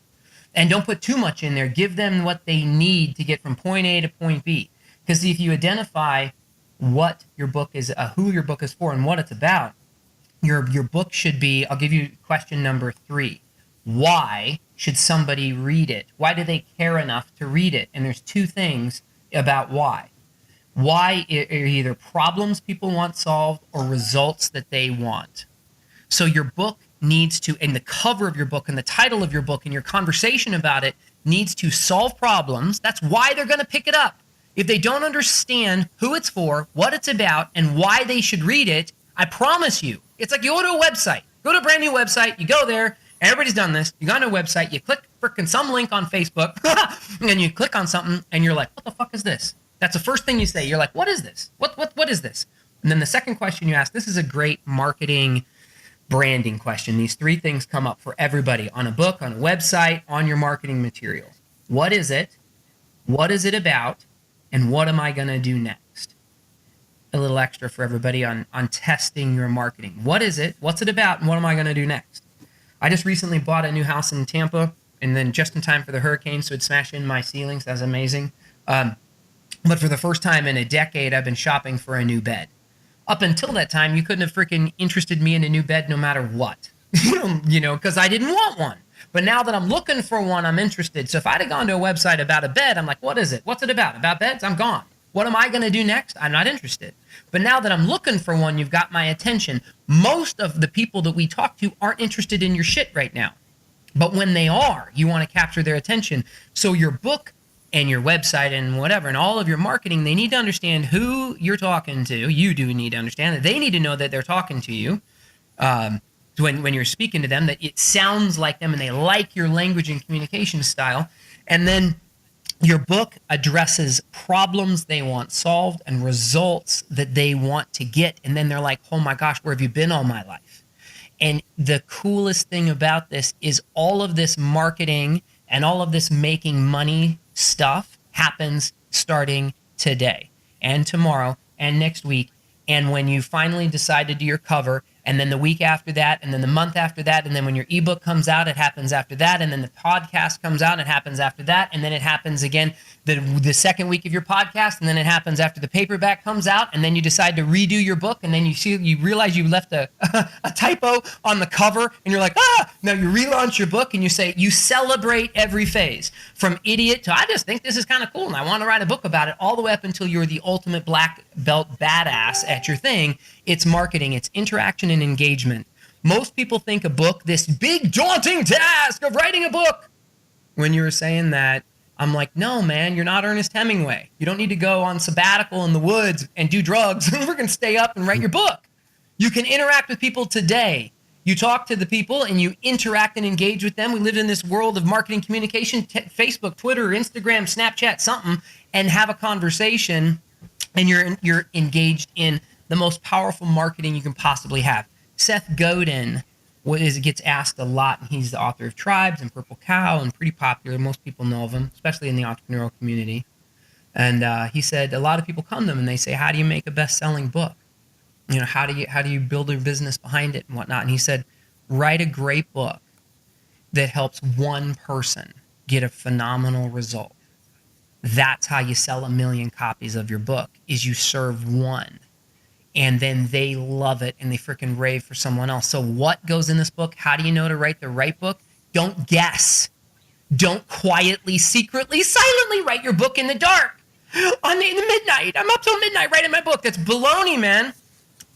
And don't put too much in there. Give them what they need to get from point A to point B. Because if you identify what your book is, who your book is for, and what it's about, your book should be, I'll give you question number 3. Why should somebody read it? Why do they care enough to read it? And there's 2 things about why. Why are either problems people want solved or results that they want. So your book needs to, and the cover of your book and the title of your book and your conversation about it needs to solve problems. That's why they're going to pick it up. If they don't understand who it's for, what it's about, and why they should read it, I promise you, it's like you go to a website. Go to a brand new website. You go there. Everybody's done this. You go to a website. You click frickin' some link on Facebook, and you click on something, and you're like, what the fuck is this? That's the first thing you say. You're like, what is this? What is this? And then the second question you ask, this is a great marketing branding question. These 3 things come up for everybody on a book, on a website, on your marketing material. What is it? What is it about? And what am I going to do next? A little extra for everybody on testing your marketing. What is it? What's it about? And what am I going to do next? I just recently bought a new house in Tampa, and then just in time for the hurricane, so it'd smash in my ceilings. That's amazing. But for the first time in a decade, I've been shopping for a new bed. Up until that time, you couldn't have freaking interested me in a new bed no matter what, because I didn't want one. But now that I'm looking for one, I'm interested. So if I'd have gone to a website about a bed, I'm like, what is it? What's it about? About beds? I'm gone. What am I going to do next? I'm not interested. But now that I'm looking for one, you've got my attention. Most of the people that we talk to aren't interested in your shit right now. But when they are, you want to capture their attention. So your book and your website and whatever, and all of your marketing, they need to understand who you're talking to. You do need to understand that. They need to know that they're talking to you when you're speaking to them, that it sounds like them and they like your language and communication style. And then your book addresses problems they want solved and results that they want to get. And then they're like, oh my gosh, where have you been all my life? And the coolest thing about this is all of this marketing and all of this making money stuff happens starting today and tomorrow and next week. And when you finally decide to do your cover, and then the week after that, and then the month after that, and then when your ebook comes out, it happens after that, and then the podcast comes out, it happens after that, and then it happens again the second week of your podcast, and then it happens after the paperback comes out, and then you decide to redo your book, and then you realize you left a typo on the cover, and you're like, now you relaunch your book, and you celebrate every phase, from idiot to I just think this is kind of cool, and I want to write a book about it, all the way up until you're the ultimate black belt badass at your thing. It's marketing, it's interaction and engagement. Most people think a book, this big daunting task of writing a book. When you were saying that, I'm like, no, man, you're not Ernest Hemingway. You don't need to go on sabbatical in the woods and do drugs. We're going to stay up and write your book. You can interact with people today. You talk to the people and you interact and engage with them. We live in this world of marketing communication, Facebook, Twitter, Instagram, Snapchat, something, and have a conversation, and you're engaged in the most powerful marketing you can possibly have. Seth Godin gets asked a lot, and he's the author of Tribes and Purple Cow, and pretty popular. Most people know of him, especially in the entrepreneurial community. And he said a lot of people come to him and they say, how do you make a best-selling book? How do you build a business behind it and whatnot? And he said, write a great book that helps one person get a phenomenal result. That's how you sell 1 million copies of your book, is you serve one. And then they love it and they freaking rave for someone else. So what goes in this book? How do you know to write the right book? Don't guess. Don't quietly, secretly, silently write your book in the dark. In the midnight. I'm up till midnight writing my book. That's baloney, man.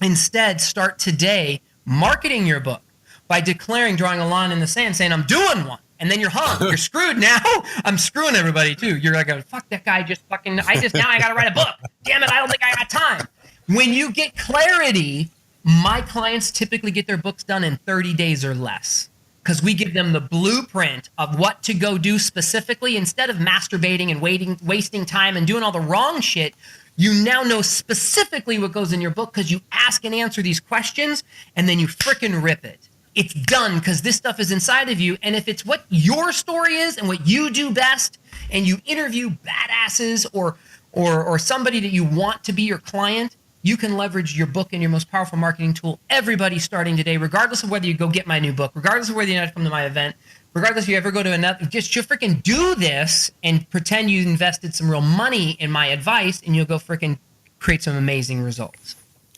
Instead, start today marketing your book by drawing a line in the sand, saying, I'm doing one. And then you're hung. You're screwed now. I'm screwing everybody too. You're like, fuck that guy. Now I got to write a book. Damn it. I don't think I got time. When you get clarity, my clients typically get their books done in 30 days or less, because we give them the blueprint of what to go do specifically. Instead of masturbating and wasting time and doing all the wrong shit, you now know specifically what goes in your book because you ask and answer these questions, and then you frickin' rip it. It's done because this stuff is inside of you. And if it's what your story is and what you do best, and you interview badasses or somebody that you want to be your client, you can leverage your book and your most powerful marketing tool. Everybody starting today, regardless of whether you go get my new book, regardless of whether you come to my event, regardless if you ever go to another, just you freaking do this and pretend you invested some real money in my advice, and you'll go freaking create some amazing results.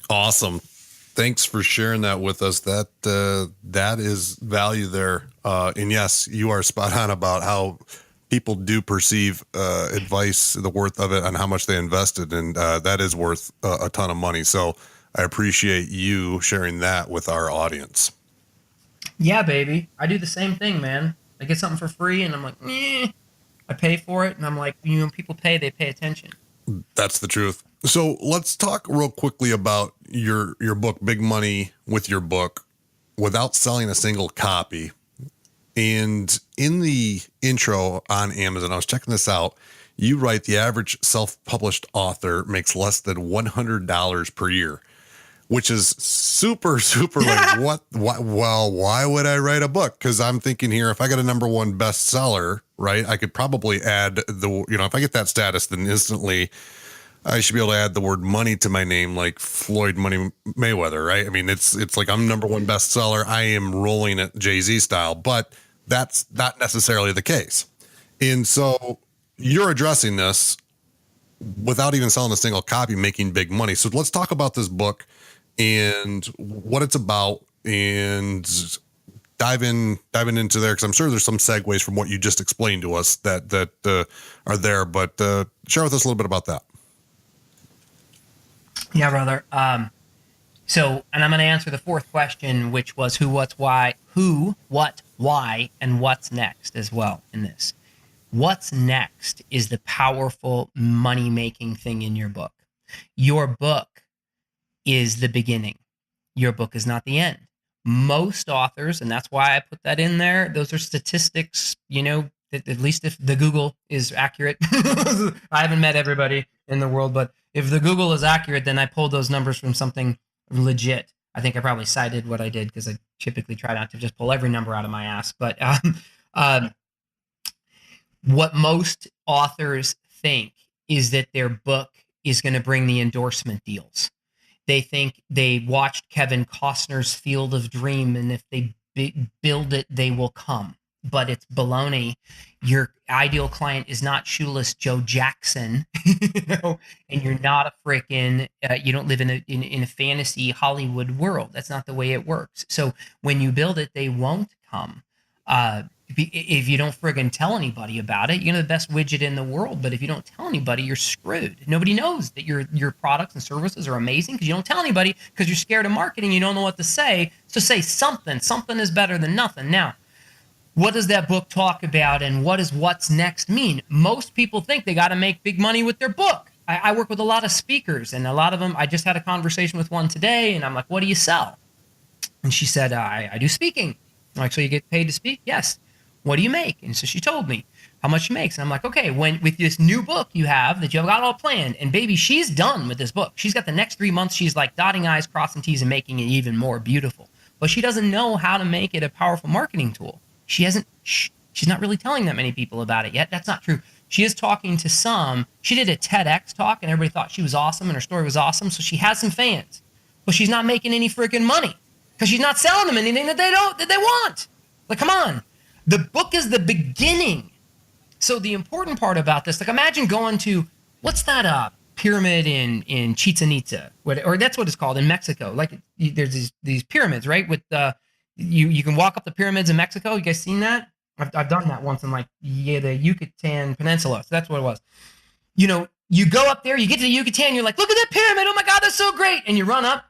Awesome. Thanks for sharing that with us. That is value there. And yes, you are spot on about how people do perceive advice, the worth of it, and how much they invested. And that is worth a ton of money. So I appreciate you sharing that with our audience. Yeah, baby. I do the same thing, man. I get something for free and I'm like, I pay for it. And I'm like, when people pay, they pay attention. That's the truth. So let's talk real quickly about your book, Big Money with Your Book, without selling a single copy. And in the intro on Amazon, I was checking this out. You write the average self-published author makes less than $100 per year, which is super, super like, why would I write a book? Because I'm thinking here, if I get a number one bestseller, right, I could probably add if I get that status, then instantly I should be able to add the word money to my name, like Floyd Money Mayweather, right? I mean, it's like I'm number one bestseller. I am rolling it Jay-Z style, but that's not necessarily the case. And so you're addressing this without even selling a single copy, making big money. So let's talk about this book and what it's about, and diving into there, because I'm sure there's some segues from what you just explained to us that are there. But share with us a little bit about that. Yeah, brother. So, and I'm going to answer the fourth question, which was who, what, why, and what's next as well in this. What's next is the powerful money-making thing in your book. Your book is the beginning. Your book is not the end. Most authors, and that's why I put that in there, those are statistics, at least if the Google is accurate. I haven't met everybody in the world, but if the Google is accurate, then I pulled those numbers from something legit. I think I probably cited what I did because I typically try not to just pull every number out of my ass. But what most authors think is that their book is going to bring the endorsement deals. They think they watched Kevin Costner's Field of Dream, and if they build it, they will come. But it's baloney. Your ideal client is not shoeless Joe Jackson, and you're not a freaking, you don't live in a fantasy Hollywood world. That's not the way it works. So when you build it, they won't come. If you don't friggin' tell anybody about it, you're the best widget in the world. But if you don't tell anybody, you're screwed. Nobody knows that your products and services are amazing because you don't tell anybody, because you're scared of marketing. You don't know what to say. So say something. Something is better than nothing. Now, what does that book talk about, and what does what's next mean? Most people think they got to make big money with their book. I work with a lot of speakers, and a lot of them, I just had a conversation with one today, and I'm like, what do you sell? And she said, I do speaking. I'm like, so you get paid to speak? Yes. What do you make? And so she told me how much she makes. And I'm like, okay, with this new book you have that you've got all planned, and baby, she's done with this book. She's got the next 3 months. She's like dotting I's, crossing T's, and making it even more beautiful. But she doesn't know how to make it a powerful marketing tool. She's not really telling that many people about it yet. That's not true. She is talking to some. She did a TEDx talk, and everybody thought she was awesome, and her story was awesome. So she has some fans, but she's not making any freaking money because she's not selling them anything that they want. Like, come on. The book is the beginning. So the important part about this, like, imagine going to, what's that pyramid in Chichen Itza, or that's what it's called in Mexico. Like, there's these pyramids, right? With you can walk up the pyramids in Mexico. You guys seen that? I've done that once in the Yucatan Peninsula. So that's what it was. You go up there, you get to the Yucatan, you're like, look at that pyramid. Oh my God, that's so great. And you run up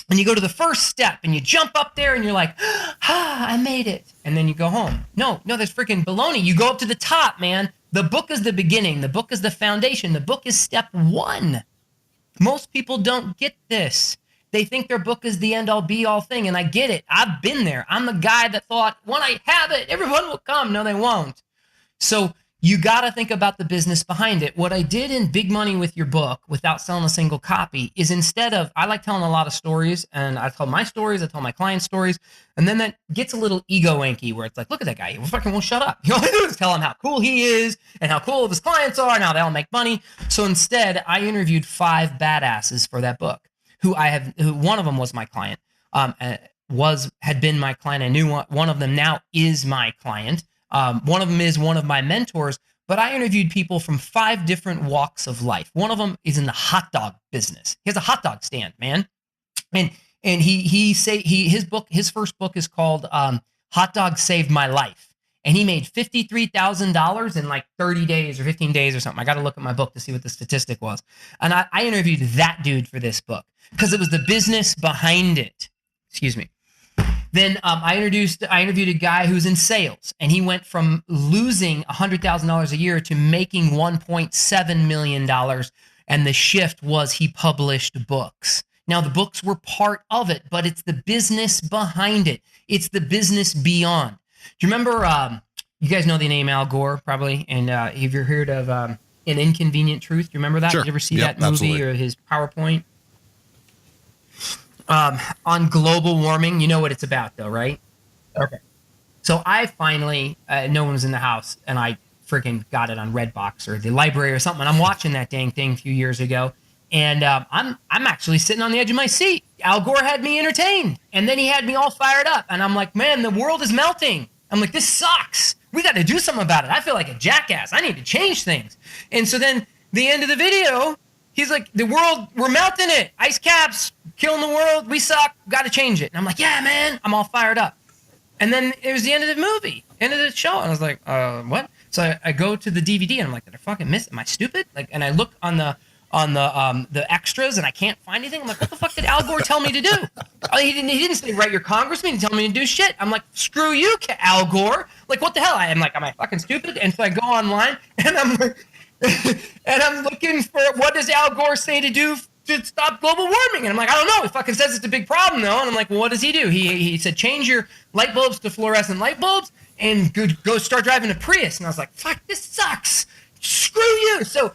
and you go to the first step and you jump up there and you're like, I made it. And then you go home. No, that's freaking baloney. You go up to the top, man. The book is the beginning. The book is the foundation. The book is step one. Most people don't get this. They think their book is the end-all, be-all thing, and I get it. I've been there. I'm the guy that thought, when I have it, everyone will come. No, they won't. So you got to think about the business behind it. What I did in Big Money with Your Book, without selling a single copy, is instead of, I like telling a lot of stories, and I tell my stories, I tell my clients' stories, and then that gets a little ego-wanky, where it's like, look at that guy. He fucking won't shut up. All I do is tell him how cool he is, and how cool his clients are, and how they all make money. So instead, I interviewed 5 badasses for that book. Who one of them was my client. had been my client. I knew one of them now is my client. One of them is one of my mentors. But I interviewed people from 5 different walks of life. One of them is in the hot dog business. He has a hot dog stand, man. And his first book is called Hot Dog Saved My Life. And he made $53,000 in like 30 days or 15 days or something. I got to look at my book to see what the statistic was. And I interviewed that dude for this book because it was the business behind it. Excuse me. Then I interviewed a guy who's in sales, and he went from losing $100,000 a year to making $1.7 million. And the shift was he published books. Now, the books were part of it, but it's the business behind it. It's the business beyond. Do you remember, you guys know the name Al Gore, probably, and have you heard of An Inconvenient Truth? Do you remember that? Sure. Did you ever see Yep, that movie absolutely. or his PowerPoint? On global warming, you know what it's about, though, right? Okay. So I finally, no one was in the house, and I freaking got it on Redbox or the library or something. And I'm watching that dang thing a few years ago, and I'm actually sitting on the edge of my seat. Al Gore had me entertained, and then he had me all fired up, and I'm like, man, the world is melting. I'm like, this sucks. We got to do something about it. I feel like a jackass. I need to change things. And so then the end of the video, he's like, the world, we're melting it. Ice caps, killing the world. We suck. Got to change it. And I'm like, yeah, man. I'm all fired up. And then it was the end of the movie, end of the show. And I was like, what? So I go to the DVD and I'm like, did I fucking miss it? Am I stupid? Like, and I look on the extras and I can't find anything. I'm like, what the fuck did Al Gore tell me to do? He didn't say write your congressman. He told me to do shit. I'm like, screw you, Al Gore. Like, what the hell? I'm like, am I fucking stupid? And so I go online and I'm like, and I'm looking for what does Al Gore say to do to stop global warming? And I'm like, I don't know. He fucking says it's a big problem though. And I'm like, well, what does he do? He said, change your light bulbs to fluorescent light bulbs and go start driving a Prius. And I was like, fuck, this sucks. Screw you. So,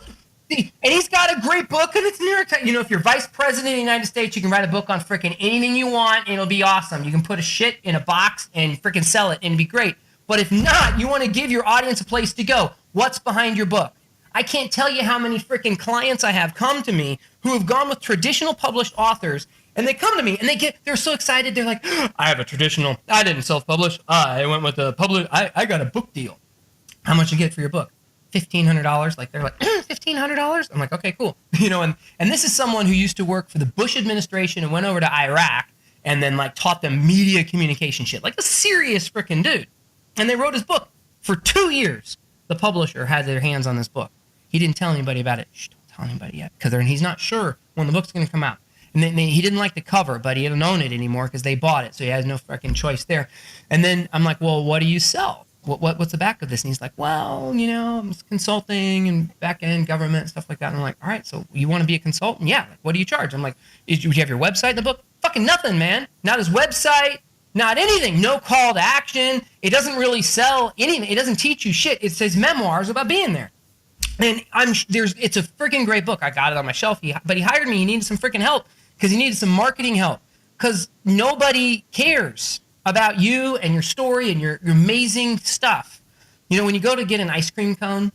and he's got a great book, and it's New York Times. You know, if you're vice president of the United States, you can write a book on freaking anything you want, and it'll be awesome. You can put a shit in a box and freaking sell it, and it'd be great. But if not, you want to give your audience a place to go. What's behind your book? I can't tell you how many freaking clients I have come to me who have gone with traditional published authors, and they come to me, and they're so excited. They're like, I have a traditional. I didn't self-publish. I went with the public. I got a book deal. How much you get for your book? $1,500. Like, they're like, $1,500? I'm like, okay, cool. You know, and this is someone who used to work for the Bush administration and went over to Iraq and then like taught them media communication shit, like a serious freaking dude. And they wrote his book for 2 years. The publisher had their hands on this book. He didn't tell anybody about it. Shh, don't tell anybody yet, because he's not sure when the book's going to come out. And then he didn't like the cover, but he didn't own it anymore because they bought it, so he has no freaking choice there. And then I'm like, well, what do you sell? What's the back of this? And he's like, well, you know, I'm consulting and back-end government and stuff like that. And I'm like, all right, so you want to be a consultant? Yeah. Like, what do you charge? I'm like, do you have your website in the book? Fucking nothing, man. Not his website, not anything. No call to action. It doesn't really sell anything. It doesn't teach you shit. It says memoirs about being there. And it's a freaking great book. I got it on my shelf. But he hired me. He needed some freaking help because he needed some marketing help because nobody cares about you and your story and your amazing stuff. You know, when you go to get an ice cream cone,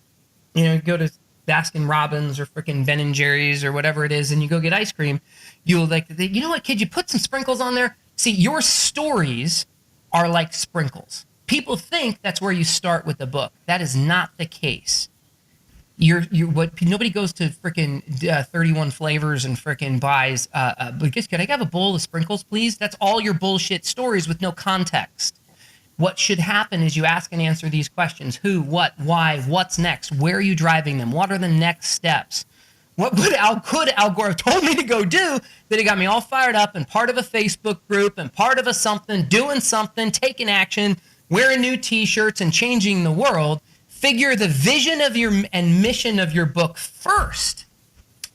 you know, go to Baskin Robbins or freaking Ben & Jerry's or whatever it is, and you go get ice cream, you'll like, you know what, kid, you put some sprinkles on there. See, your stories are like sprinkles. People think that's where you start with the book. That is not the case. Nobody goes to freaking 31 flavors and freaking buys, could I have a bowl of sprinkles, please? That's all your bullshit stories with no context. What should happen is you ask and answer these questions. Who, what, why, what's next? Where are you driving them? What are the next steps? What could Al Gore have told me to go do that it got me all fired up and part of a Facebook group and part of a something, doing something, taking action, wearing new t-shirts and changing the world? Figure the vision of and mission of your book first.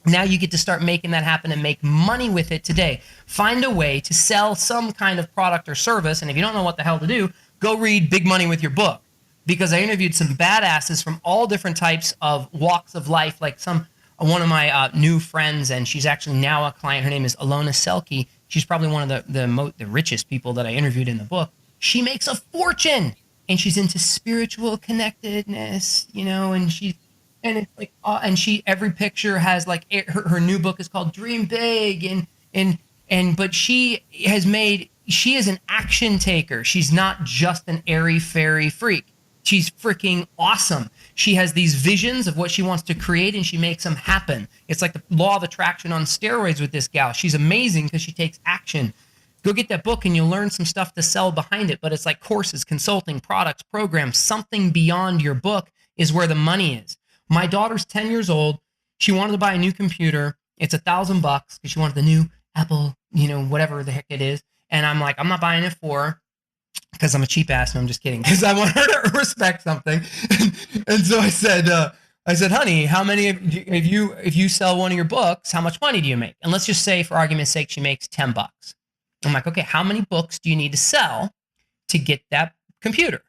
Now you get to start making that happen and make money with it today. Find a way to sell some kind of product or service. And if you don't know what the hell to do, go read Big Money with Your Book. Because I interviewed some badasses from all different types of walks of life. Like one of my new friends, and she's actually now a client. Her name is Alona Selke. She's probably one of the richest people that I interviewed in the book. She makes a fortune. And she's into spiritual connectedness, you know, and it's like, every picture has like her new book is called Dream Big, but she has made she is an action taker. She's not just an airy-fairy freak. She's freaking awesome. She has these visions of what she wants to create, and she makes them happen. It's like the law of attraction on steroids with this gal. She's amazing because she takes action. Go get that book and you'll learn some stuff to sell behind it. But it's like courses, consulting, products, programs. Something beyond your book is where the money is. My daughter's 10 years old. She wanted to buy a new computer. It's $1,000 because she wanted the new Apple, whatever the heck it is. And I'm like, I'm not buying it for her because I'm a cheap ass. No, I'm just kidding. Because I want her to respect something. And so I said, honey, how many if you sell one of your books, how much money do you make? And let's just say, for argument's sake, she makes $10. I'm like, okay, how many books do you need to sell to get that computer?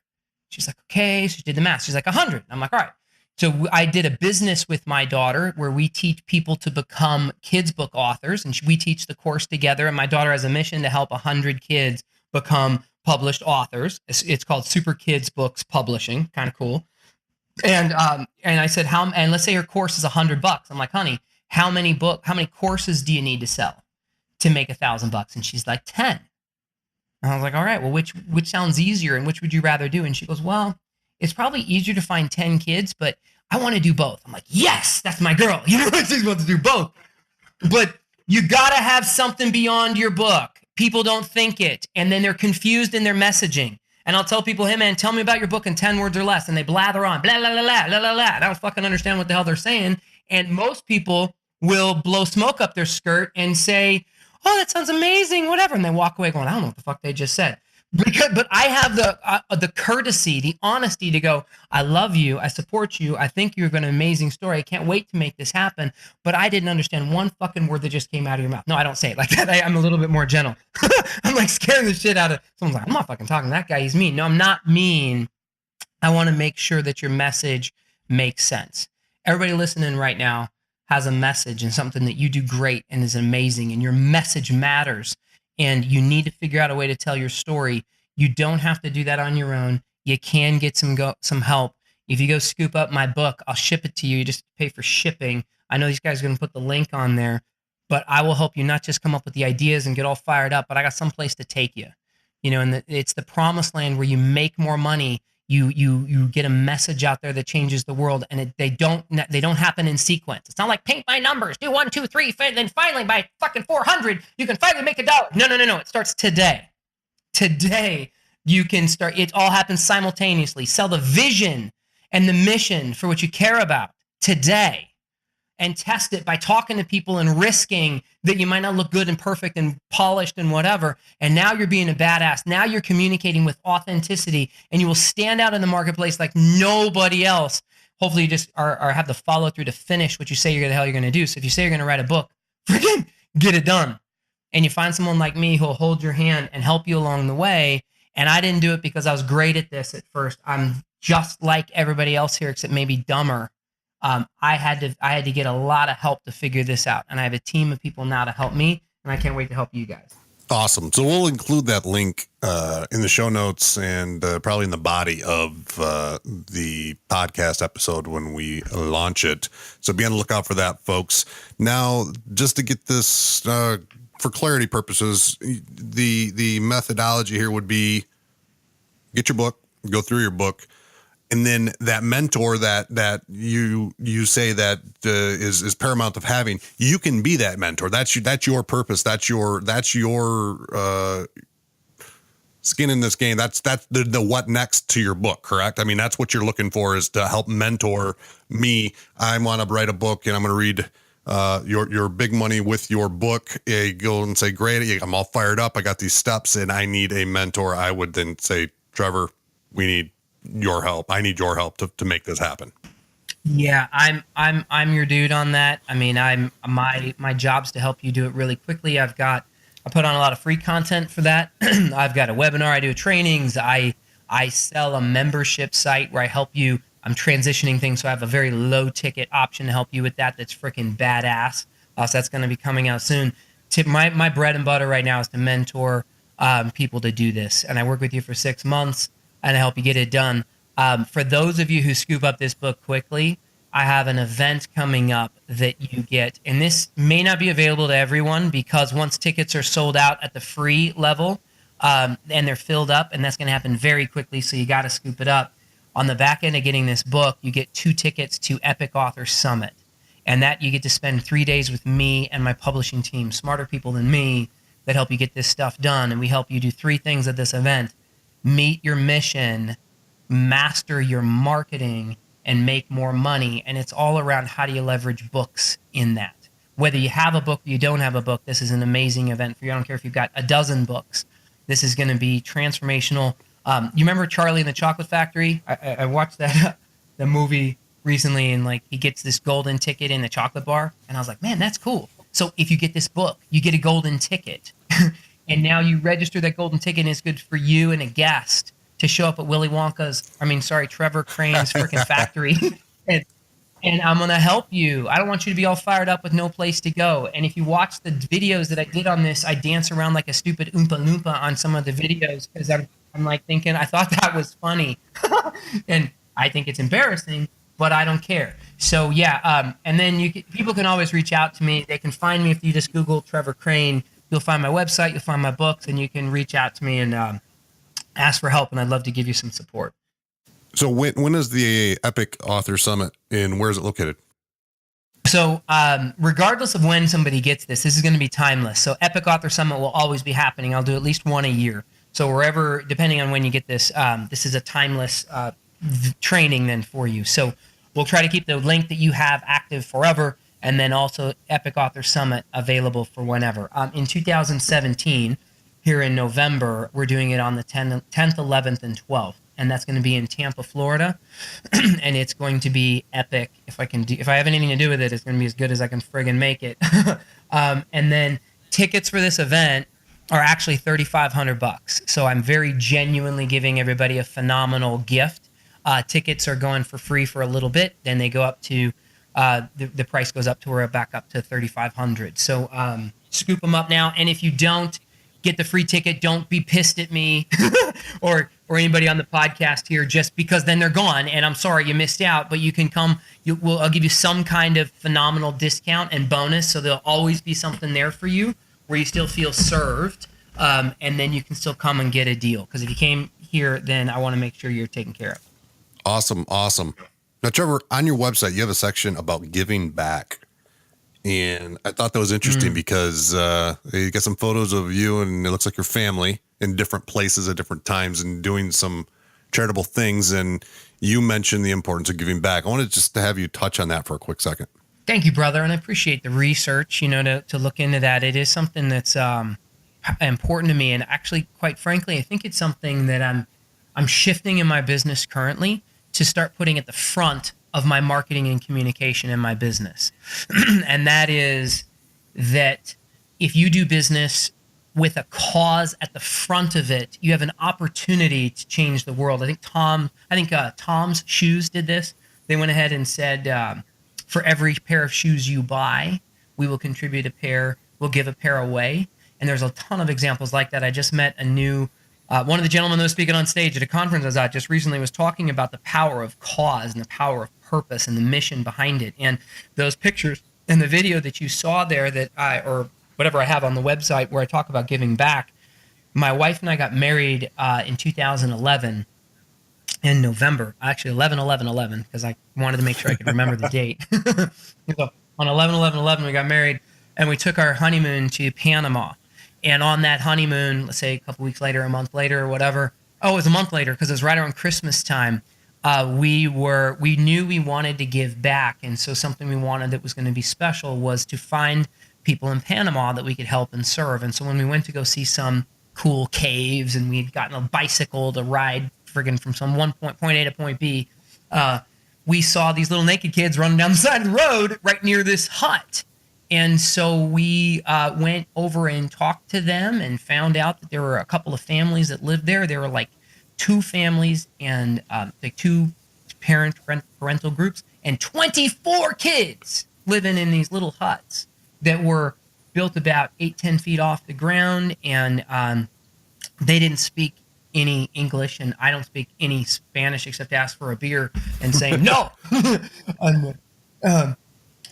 She's like, okay. So she did the math. She's like, 100. I'm like, all right. So I did a business with my daughter where we teach people to become kids book authors, and we teach the course together. And my daughter has a mission to help 100 kids become published authors. It's called Super Kids Books Publishing. Kind of cool. And I said, and let's say her course is $100. I'm like, honey, how many courses do you need to sell to make $1,000? And she's like, 10. And I was like, all right, well, which sounds easier and which would you rather do? And she goes, well, it's probably easier to find 10 kids, but I want to do both. I'm like, yes, that's my girl. She wants to do both. But you got to have something beyond your book. People don't think it, and then they're confused in their messaging. And I'll tell people, hey, man, tell me about your book in 10 words or less. And they blather on, blah, blah, blah, blah, blah, blah, blah. I don't fucking understand what the hell they're saying. And most people will blow smoke up their skirt and say, oh, that sounds amazing, whatever. And they walk away going, I don't know what the fuck they just said. But I have the courtesy, the honesty to go, I love you, I support you, I think you've got an amazing story, I can't wait to make this happen, but I didn't understand one fucking word that just came out of your mouth. No, I don't say it like that. I'm a little bit more gentle. I'm like scaring the shit out of someone's like, I'm not fucking talking to that guy, he's mean. No, I'm not mean. I want to make sure that your message makes sense. Everybody listening right now has a message and something that you do great and is amazing, and your message matters. And you need to figure out a way to tell your story. You don't have to do that on your own. You can get some help. If you go scoop up my book, I'll ship it to you. You just pay for shipping. I know these guys are going to put the link on there, but I will help you not just come up with the ideas and get all fired up, but I got some place to take you. And it's the promised land where you make more money. You get a message out there that changes the world, and they don't happen in sequence. It's not like paint by numbers, do 1, 2, 3, then finally by fucking 400 you can finally make $1. No. It starts today. Today you can start. It all happens simultaneously. Sell the vision and the mission for what you care about today, and test it by talking to people and risking that you might not look good and perfect and polished and whatever. And now you're being a badass. Now you're communicating with authenticity, and you will stand out in the marketplace like nobody else. Hopefully you just are have the follow through to finish what you say the hell you're going to do. So if you say you're going to write a book, freaking get it done. And you find someone like me who'll hold your hand and help you along the way. And I didn't do it because I was great at this at first. I'm just like everybody else here, except maybe dumber. I had to get a lot of help to figure this out, and I have a team of people now to help me, and I can't wait to help you guys. Awesome. So we'll include that link in the show notes and probably in the body of the podcast episode when we launch it. So be on the lookout for that, folks. Now, just to get this for clarity purposes, the methodology here would be get your book, go through your book. And then that mentor that you say that is paramount of having, you can be that mentor. That's your purpose. That's your skin in this game. That's the what next to your book, correct? I mean, that's what you're looking for, is to help mentor me. I want to write a book, and I'm going to read your big money with your book. Go and say, great, I'm all fired up. I got these steps, and I need a mentor. I would then say, Trevor, we need your help. I need your help to make this happen. Yeah, I'm your dude on that. I mean, my job's to help you do it really quickly. I put on a lot of free content for that. I've got a webinar, I do trainings, I sell a membership site where I help you. I'm transitioning things, so I have a very low ticket option to help you with that. That's freaking badass. So that's going to be coming out soon. My bread and butter right now is to mentor people to do this, and I work with you for 6 months. And I help you get it done. For those of you who scoop up this book quickly, I have an event coming up that you get. And this may not be available to everyone, because once tickets are sold out at the free level, and they're filled up, and that's going to happen very quickly. So you got to scoop it up. On the back end of getting this book, you get 2 tickets to Epic Author Summit. And that you get to spend 3 days with me and my publishing team, smarter people than me, that help you get this stuff done. And we help you do 3 things at this event: meet your mission, master your marketing, and make more money. And it's all around how do you leverage books in that. Whether you have a book or you don't have a book, this is an amazing event for you. I don't care if you've got a dozen books. This is going to be transformational. You remember Charlie and the Chocolate Factory? I watched that the movie recently, and like he gets this golden ticket in the chocolate bar, and I was like, man, that's cool. So if you get this book, you get a golden ticket, and now you register that golden ticket, and it's good for you and a guest to show up at Trevor Crane's freaking factory, and I'm gonna help you. I don't want you to be all fired up with no place to go. And if you watch the videos that I did on this, I dance around like a stupid Oompa Loompa on some of the videos because I'm like thinking I thought that was funny, and I think it's embarrassing, but I don't care. So yeah, and then people can always reach out to me. They can find me if you just Google Trevor Crane. You'll find my website, you'll find my books, and you can reach out to me and ask for help. And I'd love to give you some support. So when is the Epic Author Summit, and where is it located? So regardless of when somebody gets this is going to be timeless. So Epic Author Summit will always be happening. I'll do at least one a year. So wherever, depending on when you get this, this is a timeless training then for you. So we'll try to keep the link that you have active forever, and then also Epic Author Summit available for whenever. In 2017, here in November, we're doing it on the 10th, 11th, and 12th. And that's going to be in Tampa, Florida, and it's going to be epic. If I have anything to do with it, it's going to be as good as I can friggin' make it. And then tickets for this event are actually $3,500. So I'm very genuinely giving everybody a phenomenal gift. Tickets are going for free for a little bit, then they go up to the price goes up to where back up to $3,500. So scoop them up now, and if you don't get the free ticket, don't be pissed at me or anybody on the podcast here just because then they're gone and I'm sorry you missed out, but you can come. I'll give you some kind of phenomenal discount and bonus, so there'll always be something there for you where you still feel served, and then you can still come and get a deal. Because if you came here, then I want to make sure you're taken care of. Awesome. Now, Trevor, on your website, you have a section about giving back. And I thought that was interesting because you got some photos of you and it looks like your family in different places at different times and doing some charitable things. And you mentioned the importance of giving back. I wanted just to have you touch on that for a quick second. Thank you, brother. And I appreciate the research, to look into that. It is something that's important to me. And actually, quite frankly, I think it's something that I'm shifting in my business currently to start putting at the front of my marketing and communication in my business. And that is that if you do business with a cause at the front of it, you have an opportunity to change the world. I think Tom's Shoes did this. They went ahead and said, for every pair of shoes you buy, we will contribute a pair, we'll give a pair away. And there's a ton of examples like that. I just met a new one of the gentlemen that was speaking on stage at a conference I was at just recently was talking about the power of cause and the power of purpose and the mission behind it. And those pictures and the video that you saw there or whatever I have on the website where I talk about giving back, my wife and I got married in 2011 in November, actually 11/11/11, because I wanted to make sure I could remember the date. So on 11/11/11, we got married, and we took our honeymoon to Panama. And on that honeymoon, let's say a couple weeks later, a month later, or whatever. Oh, it was a month later because it was right around Christmas time. We knew we wanted to give back, and so something we wanted that was going to be special was to find people in Panama that we could help and serve. And so when we went to go see some cool caves, and we'd gotten a bicycle to ride friggin' from some point A to point B, we saw these little naked kids running down the side of the road right near this hut. And so we went over and talked to them and found out that there were a couple of families that lived there. There were like 2 families and like 2 parental groups and 24 kids living in these little huts that were built about 8-10 feet off the ground. And they didn't speak any English, and I don't speak any Spanish except to ask for a beer and saying no.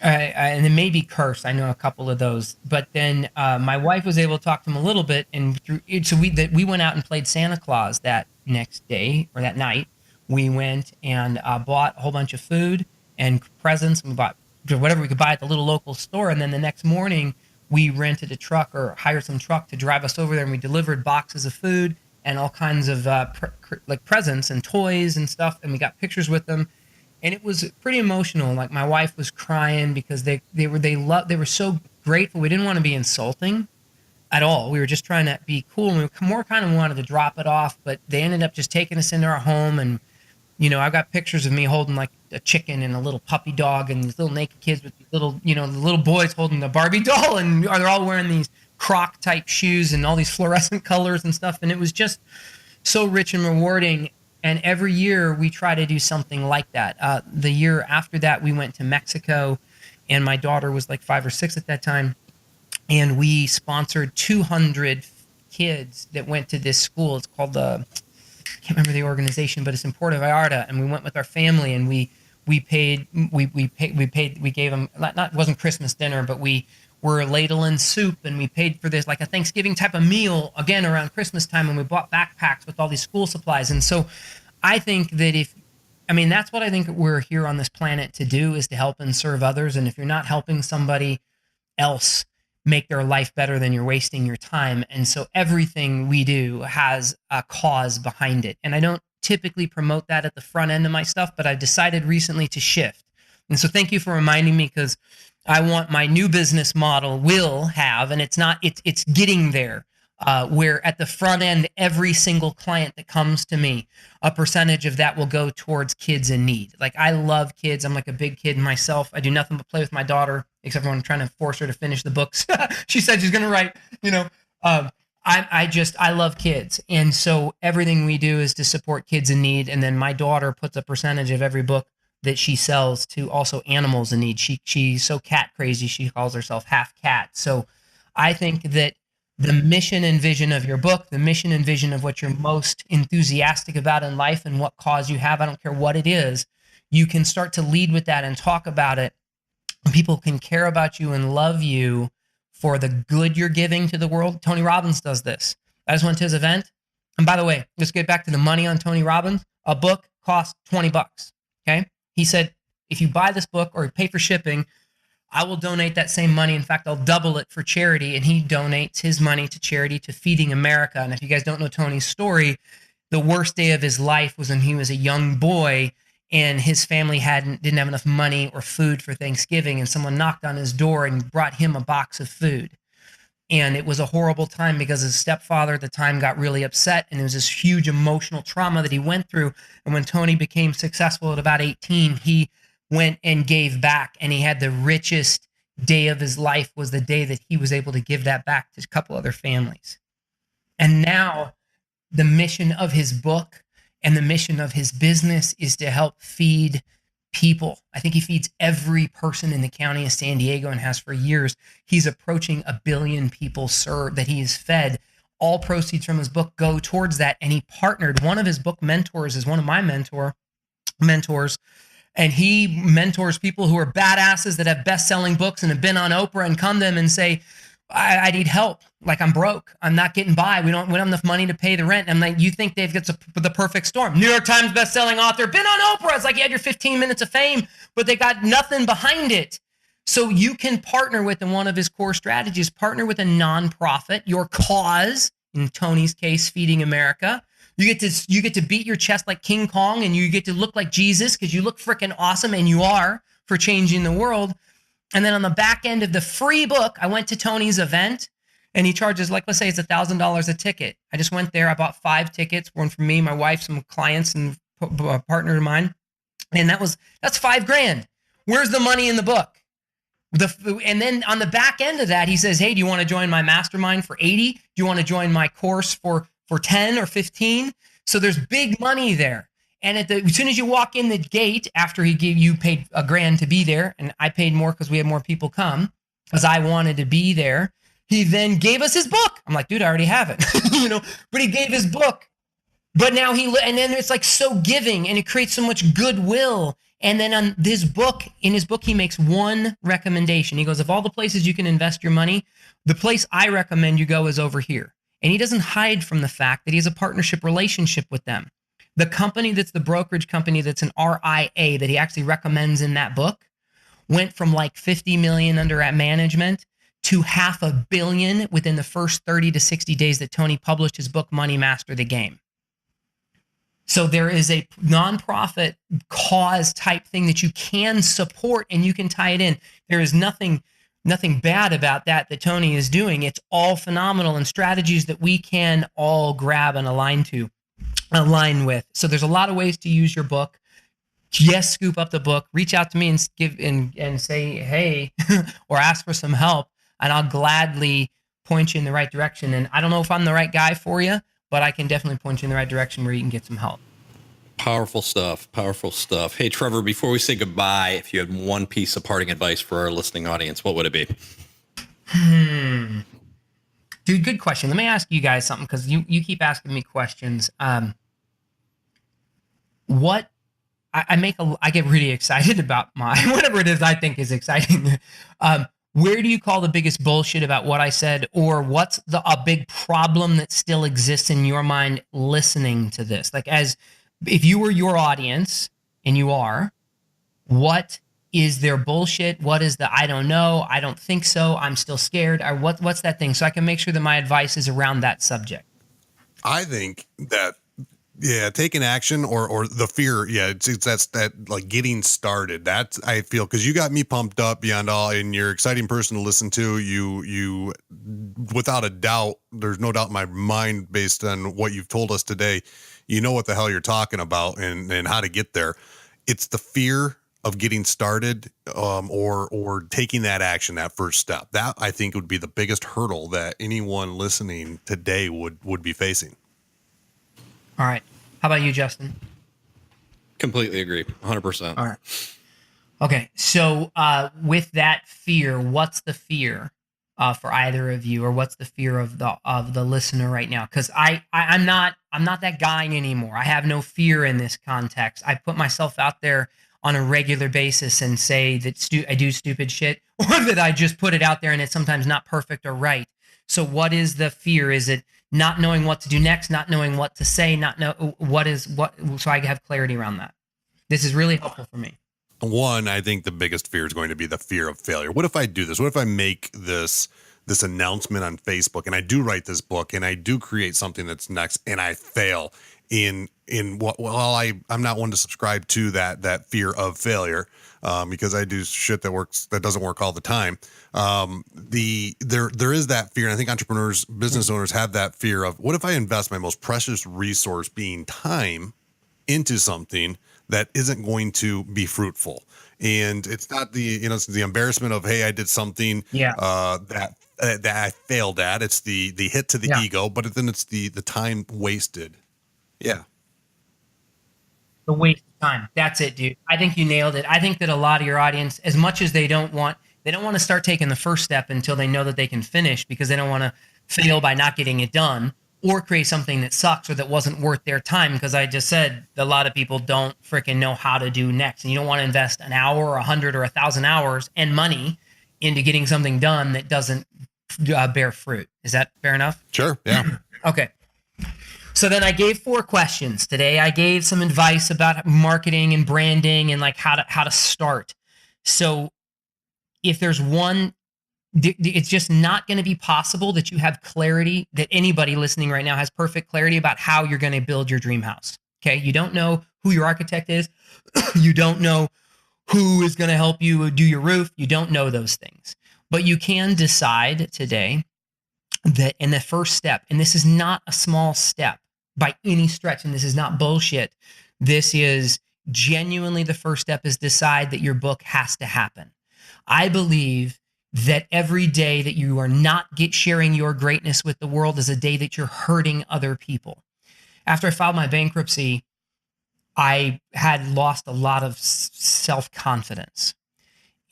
And it may be curse. I know a couple of those, but then my wife was able to talk to him a little bit, and so we went out and played Santa Claus that next day or that night. We went and bought a whole bunch of food and presents. We bought whatever we could buy at the little local store, and then the next morning we rented a truck or hired some truck to drive us over there, and we delivered boxes of food and all kinds of like presents and toys and stuff, and we got pictures with them. And it was pretty emotional. Like my wife was crying because they were so grateful. We didn't want to be insulting at all. We were just trying to be cool, and we more kind of wanted to drop it off. But they ended up just taking us into our home, and I've got pictures of me holding like a chicken and a little puppy dog, and these little naked kids with these little, the little boys holding the Barbie doll, and they're all wearing these Croc type shoes and all these fluorescent colors and stuff. And it was just so rich and rewarding. And every year we try to do something like that. The year after that, we went to Mexico, and my daughter was like 5 or 6 at that time. And we sponsored 200 kids that went to this school. It's called I can't remember the organization, but it's in Puerto Vallarta. And we went with our family, and we gave them, it wasn't Christmas dinner, but we were ladling soup, and we paid for this like a Thanksgiving type of meal again around Christmas time, and we bought backpacks with all these school supplies. And so I think that that's what I think we're here on this planet to do, is to help and serve others. And if you're not helping somebody else make their life better, then you're wasting your time. And so everything we do has a cause behind it. And I don't typically promote that at the front end of my stuff, but I've decided recently to shift. And so thank you for reminding me, because I want my new business model will have, and it's getting there, where at the front end, every single client that comes to me, a percentage of that will go towards kids in need. Like, I love kids. I'm like a big kid myself. I do nothing but play with my daughter, except when I'm trying to force her to finish the books. She said she's going to write, I love kids. And so everything we do is to support kids in need. And then my daughter puts a percentage of every book that she sells to also animals in need. She's so cat crazy, she calls herself half cat. So I think that the mission and vision of your book, the mission and vision of what you're most enthusiastic about in life and what cause you have, I don't care what it is, you can start to lead with that and talk about it. People can care about you and love you for the good you're giving to the world. Tony Robbins does this. I just went to his event. And by the way, let's get back to the money on Tony Robbins. A book costs $20. Okay. He said, if you buy this book or pay for shipping, I will donate that same money. In fact, I'll double it for charity. And he donates his money to charity, to Feeding America. And if you guys don't know Tony's story, the worst day of his life was when he was a young boy and his family didn't have enough money or food for Thanksgiving. And someone knocked on his door and brought him a box of food. And it was a horrible time because his stepfather at the time got really upset, and it was this huge emotional trauma that he went through. And when Tony became successful at about 18, he went and gave back, and he had the richest day of his life was the day that he was able to give that back to a couple other families. And now the mission of his book and the mission of his business is to help feed people. I think he feeds every person in the county of San Diego and has for years. He's approaching 1 billion people served that he has fed. All proceeds from his book go towards that. And he partnered. One of his book mentors is one of my mentors. And he mentors people who are badasses that have best-selling books and have been on Oprah and come to him and say, I need help. Like, I'm broke. I'm not getting by. We don't have enough money to pay the rent. I'm like, you think they've got the perfect storm. New York Times best-selling author, been on Oprah. It's like you had your 15 minutes of fame, but they got nothing behind it. So you can partner with, and one of his core strategies, partner with a nonprofit, your cause, in Tony's case, Feeding America. You get to beat your chest like King Kong, and you get to look like Jesus because you look freaking awesome, and you are, for changing the world. And then on the back end of the free book, I went to Tony's event, and he charges, like, let's say it's $1,000 a ticket. I just went there. I bought 5 tickets, one for me, my wife, some clients, and a partner of mine. And that's $5,000. Where's the money in the book? And then on the back end of that, he says, hey, do you want to join my mastermind for 80? Do you want to join my course for 10 or 15? So there's big money there. And as soon as you walk in the gate, after you paid $1,000 to be there, and I paid more because we had more people come, because I wanted to be there. He then gave us his book. I'm like, dude, I already have it, but he gave his book. But now and then it's like so giving, and it creates so much goodwill. And then on this book, in his book, he makes one recommendation. He goes, of all the places you can invest your money, the place I recommend you go is over here. And he doesn't hide from the fact that he has a partnership relationship with them. The company that's the brokerage company that's an RIA that he actually recommends in that book went from like 50 million under at management to $500 million within the first 30 to 60 days that Tony published his book, Money Master the Game. So there is a nonprofit cause type thing that you can support and you can tie it in. There is nothing bad about that Tony is doing. It's all phenomenal and strategies that we can all grab and align with. So there's a lot of ways to use your book. Yes, scoop up the book, reach out to me and give and say, hey, or ask for some help, and I'll gladly point you in the right direction. And I don't know if I'm the right guy for you, but I can definitely point you in the right direction where you can get some help. Powerful stuff. Powerful stuff. Hey, Trevor, before we say goodbye, if you had one piece of parting advice for our listening audience, what would it be? Dude, good question. Let me ask you guys something, because you keep asking me questions. I get really excited about whatever it is I think is exciting. Where do you call the biggest bullshit about what I said, or what's a big problem that still exists in your mind listening to this? Like, as if you were your audience, and you are, what is their bullshit? What is the I don't know, I don't think so, I'm still scared, or what's that thing? So I can make sure that my advice is around that subject. I think that, yeah, taking action or the fear. Yeah, that's that, like, getting started. That's, I feel, because you got me pumped up beyond all, and you're an exciting person to listen to. You, without a doubt, there's no doubt in my mind, based on what you've told us today, you know what the hell you're talking about and how to get there. It's the fear of getting started, or taking that action, that first step. That, I think, would be the biggest hurdle that anyone listening today would be facing. All right. How about you, Justin? Completely agree. 100%. All right. Okay. So with that fear, what's the fear for either of you, or what's the fear of the listener right now? Because I'm not that guy anymore. I have no fear in this context. I put myself out there on a regular basis and say that I do stupid shit, or that I just put it out there and it's sometimes not perfect or right. So what is the fear? Is it not knowing what to do next, not knowing what to say, so I have clarity around that? This is really helpful for me. One, I think the biggest fear is going to be the fear of failure. What if I do this? What if I make this announcement on Facebook, and I do write this book, and I do create something that's next, and I fail in what? Well, I'm not one to subscribe to that fear of failure, because I do shit that doesn't work all the time. There is that fear, and I think entrepreneurs, business owners, have that fear of, what if I invest my most precious resource, being time, into something that isn't going to be fruitful? And it's not it's the embarrassment of, hey, I did something that I failed at. It's the hit to the ego, but then it's the time wasted. Yeah. The waste of time. That's it, dude. I think you nailed it. I think that a lot of your audience, as much as they don't want to start taking the first step until they know that they can finish, because they don't want to fail by not getting it done, or create something that sucks or that wasn't worth their time. Because I just said a lot of people don't freaking know how to do next. And you don't want to invest an hour or 100 or 1,000 hours and money into getting something done that doesn't bear fruit. Is that fair enough? Sure. Yeah. Okay. So then I gave 4 questions today. I gave some advice about marketing and branding and like how to start. So if there's one, it's just not going to be possible that you have clarity, that anybody listening right now has perfect clarity about how you're going to build your dream house. Okay. You don't know who your architect is. You don't know who is going to help you do your roof. You don't know those things, but you can decide today that in the first step, and this is not a small step by any stretch, and this is not bullshit. This is genuinely the first step, is decide that your book has to happen. I believe that every day that you are not sharing your greatness with the world is a day that you're hurting other people. After I filed my bankruptcy, I had lost a lot of self-confidence.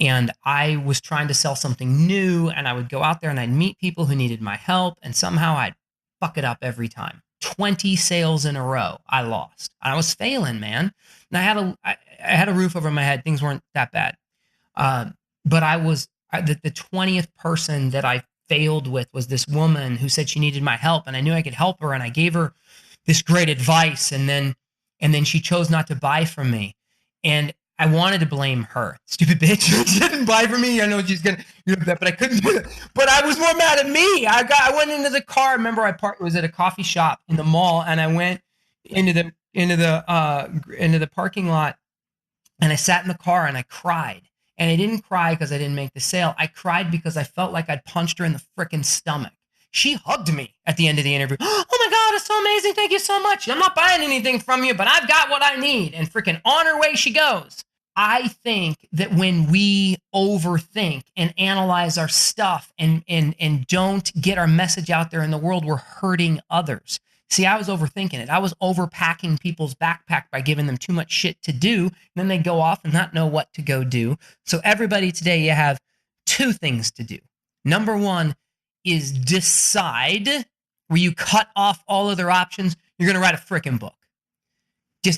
And I was trying to sell something new, and I would go out there and I'd meet people who needed my help, and somehow I'd fuck it up every time. 20 sales in a row I lost. I was failing, man. And I had a roof over my head. Things weren't that bad. But the 20th person that I failed with was this woman who said she needed my help, and I knew I could help her, and I gave her this great advice, and then she chose not to buy from me. And I wanted to blame her. Stupid bitch. She didn't buy from me. I know she's gonna do that, but I couldn't do it. But I was more mad at me. I went into the car. I remember it was at a coffee shop in the mall, and I went into the parking lot, and I sat in the car and I cried. And I didn't cry because I didn't make the sale. I cried because I felt like I'd punched her in the freaking stomach. She hugged me at the end of the interview. Oh my God, it's so amazing. Thank you so much. I'm not buying anything from you, but I've got what I need. And freaking on her way she goes. I think that when we overthink and analyze our stuff and don't get our message out there in the world, we're hurting others. See, I was overthinking it. I was overpacking people's backpack by giving them too much shit to do. And then they go off and not know what to go do. So everybody today, you have two things to do. Number one is decide where you cut off all other options. You're going to write a freaking book.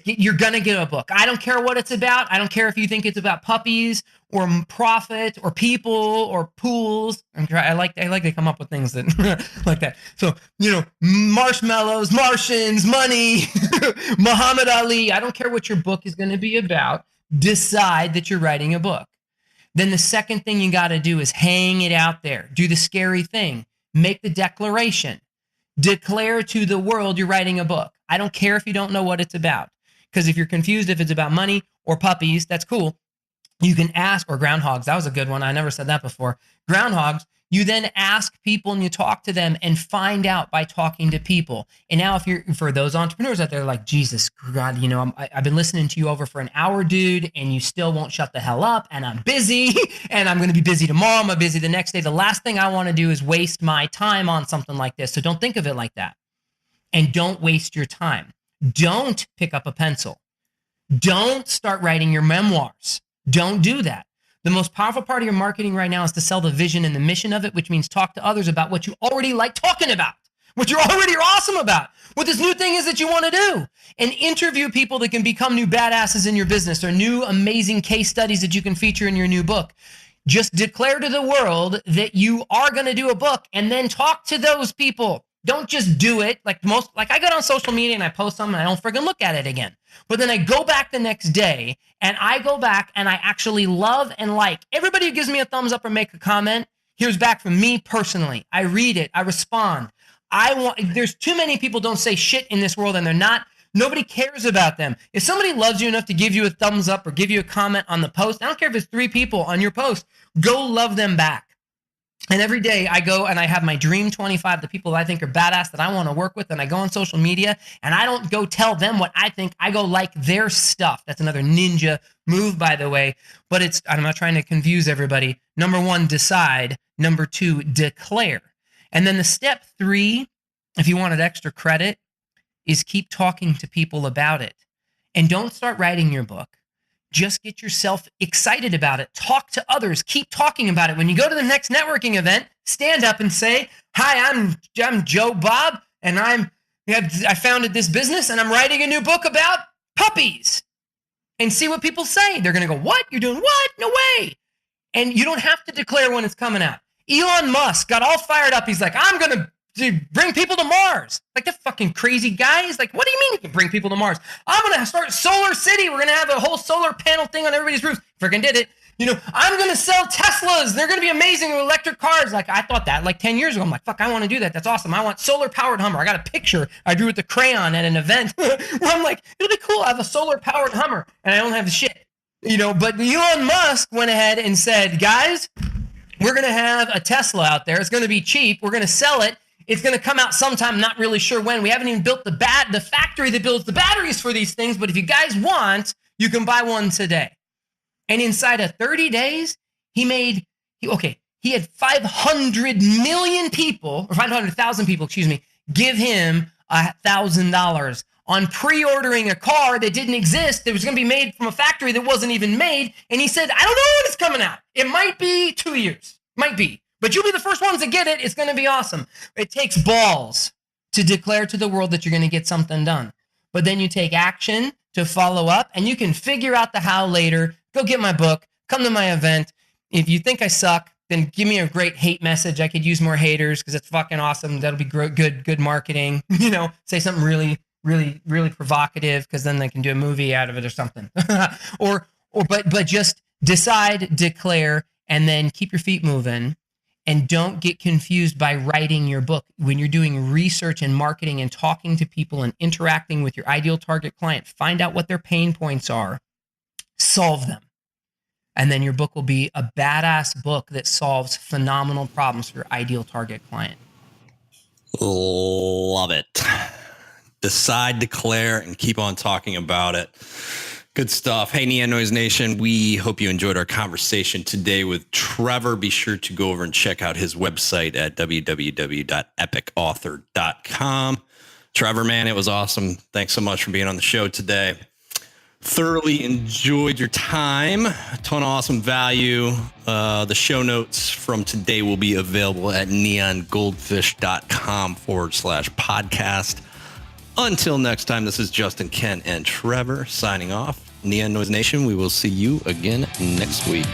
You're going to get a book. I don't care what it's about. I don't care if you think it's about puppies or profit or people or pools. I like to come up with things that like that. So, marshmallows, Martians, money, Muhammad Ali. I don't care what your book is going to be about. Decide that you're writing a book. Then the second thing you got to do is hang it out there. Do the scary thing. Make the declaration. Declare to the world you're writing a book. I don't care if you don't know what it's about. Because if you're confused if it's about money or puppies, that's cool. You can ask, or groundhogs. That was a good one. I never said that before. Groundhogs. You then ask people and you talk to them and find out by talking to people. And now for those entrepreneurs out there like, Jesus God, I've been listening to you over for an hour, dude, and you still won't shut the hell up. And I'm busy and I'm going to be busy tomorrow. I'm busy the next day. The last thing I want to do is waste my time on something like this. So don't think of it like that. And don't waste your time. Don't pick up a pencil. Don't start writing your memoirs. Don't do that. The most powerful part of your marketing right now is to sell the vision and the mission of it, which means talk to others about what you already like talking about, what you're already awesome about, what this new thing is that you want to do, and interview people that can become new badasses in your business or new amazing case studies that you can feature in your new book. Just declare to the world that you are going to do a book and then talk to those people. Don't just do it like I get on social media and I post something and I don't friggin' look at it again. But then I go back the next day and I go back and I actually love and like everybody who gives me a thumbs up or make a comment. Here's back from me personally. I read it. I respond. There's too many people don't say shit in this world and nobody cares about them. If somebody loves you enough to give you a thumbs up or give you a comment on the post, I don't care if it's 3 people on your post, go love them back. And every day I go and I have my dream 25, the people that I think are badass that I want to work with. And I go on social media and I don't go tell them what I think. I go like their stuff. That's another ninja move, by the way. But I'm not trying to confuse everybody. Number 1, decide. Number 2, declare. And then the step 3, if you wanted extra credit, is keep talking to people about it. And don't start writing your book. Just get yourself excited about it. Talk to others. Keep talking about it. When you go to the next networking event, stand up and say, "Hi, I'm Joe Bob, and I founded this business, and I'm writing a new book about puppies." And see what people say. They're going to go, "What? You're doing what? No way!" And you don't have to declare when it's coming out. Elon Musk got all fired up. He's like, "I'm going to bring people to Mars." Like the fucking crazy guy. He's like, "What do you mean you can bring people to Mars? I'm going to start Solar City. We're going to have a whole solar panel thing on everybody's roofs." Freaking did it. I'm going to sell Teslas. They're going to be amazing with electric cars. Like I thought that like 10 years ago. I'm like, fuck, I want to do that. That's awesome. I want solar powered Hummer. I got a picture I drew with the crayon at an event where I'm like, it'll be cool. I have a solar powered Hummer and I don't have the shit, but Elon Musk went ahead and said, "Guys, we're going to have a Tesla out there. It's going to be cheap. We're going to sell it. It's going to come out sometime, not really sure when. We haven't even built the factory that builds the batteries for these things, but if you guys want, you can buy one today." And inside of 30 days, he had 500 million people, or 500,000 people, give him $1,000 on pre-ordering a car that didn't exist, that was going to be made from a factory that wasn't even made. And he said, "I don't know when it's coming out. It might be 2 years. Might be. But you'll be the first ones to get it. It's going to be awesome." It takes balls to declare to the world that you're going to get something done. But then you take action to follow up, and you can figure out the how later. Go get my book. Come to my event. If you think I suck, then give me a great hate message. I could use more haters because it's fucking awesome. That'll be good marketing. Say something really, really, really provocative because then they can do a movie out of it or something. But just decide, declare, and then keep your feet moving. And don't get confused by writing your book. When you're doing research and marketing and talking to people and interacting with your ideal target client, find out what their pain points are, solve them. And then your book will be a badass book that solves phenomenal problems for your ideal target client. Love it. Decide, declare, and keep on talking about it. Good stuff. Hey, Neon Noise Nation, we hope you enjoyed our conversation today with Trevor. Be sure to go over and check out his website at www.epicauthor.com. Trevor, man, it was awesome. Thanks so much for being on the show today. Thoroughly enjoyed your time. A ton of awesome value. The show notes from today will be available at neongoldfish.com/podcast. Until next time, this is Justin, Ken, and Trevor signing off. Neon Noise Nation, we will see you again next week.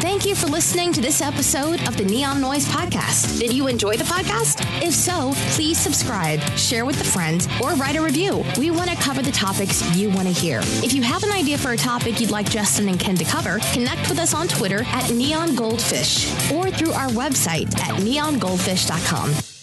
Thank you for listening to this episode of the Neon Noise Podcast. Did you enjoy the podcast? If so, please subscribe, share with a friend, or write a review. We want to cover the topics you want to hear. If you have an idea for a topic you'd like Justin and Ken to cover, connect with us on Twitter at Neon Goldfish or through our website at neongoldfish.com.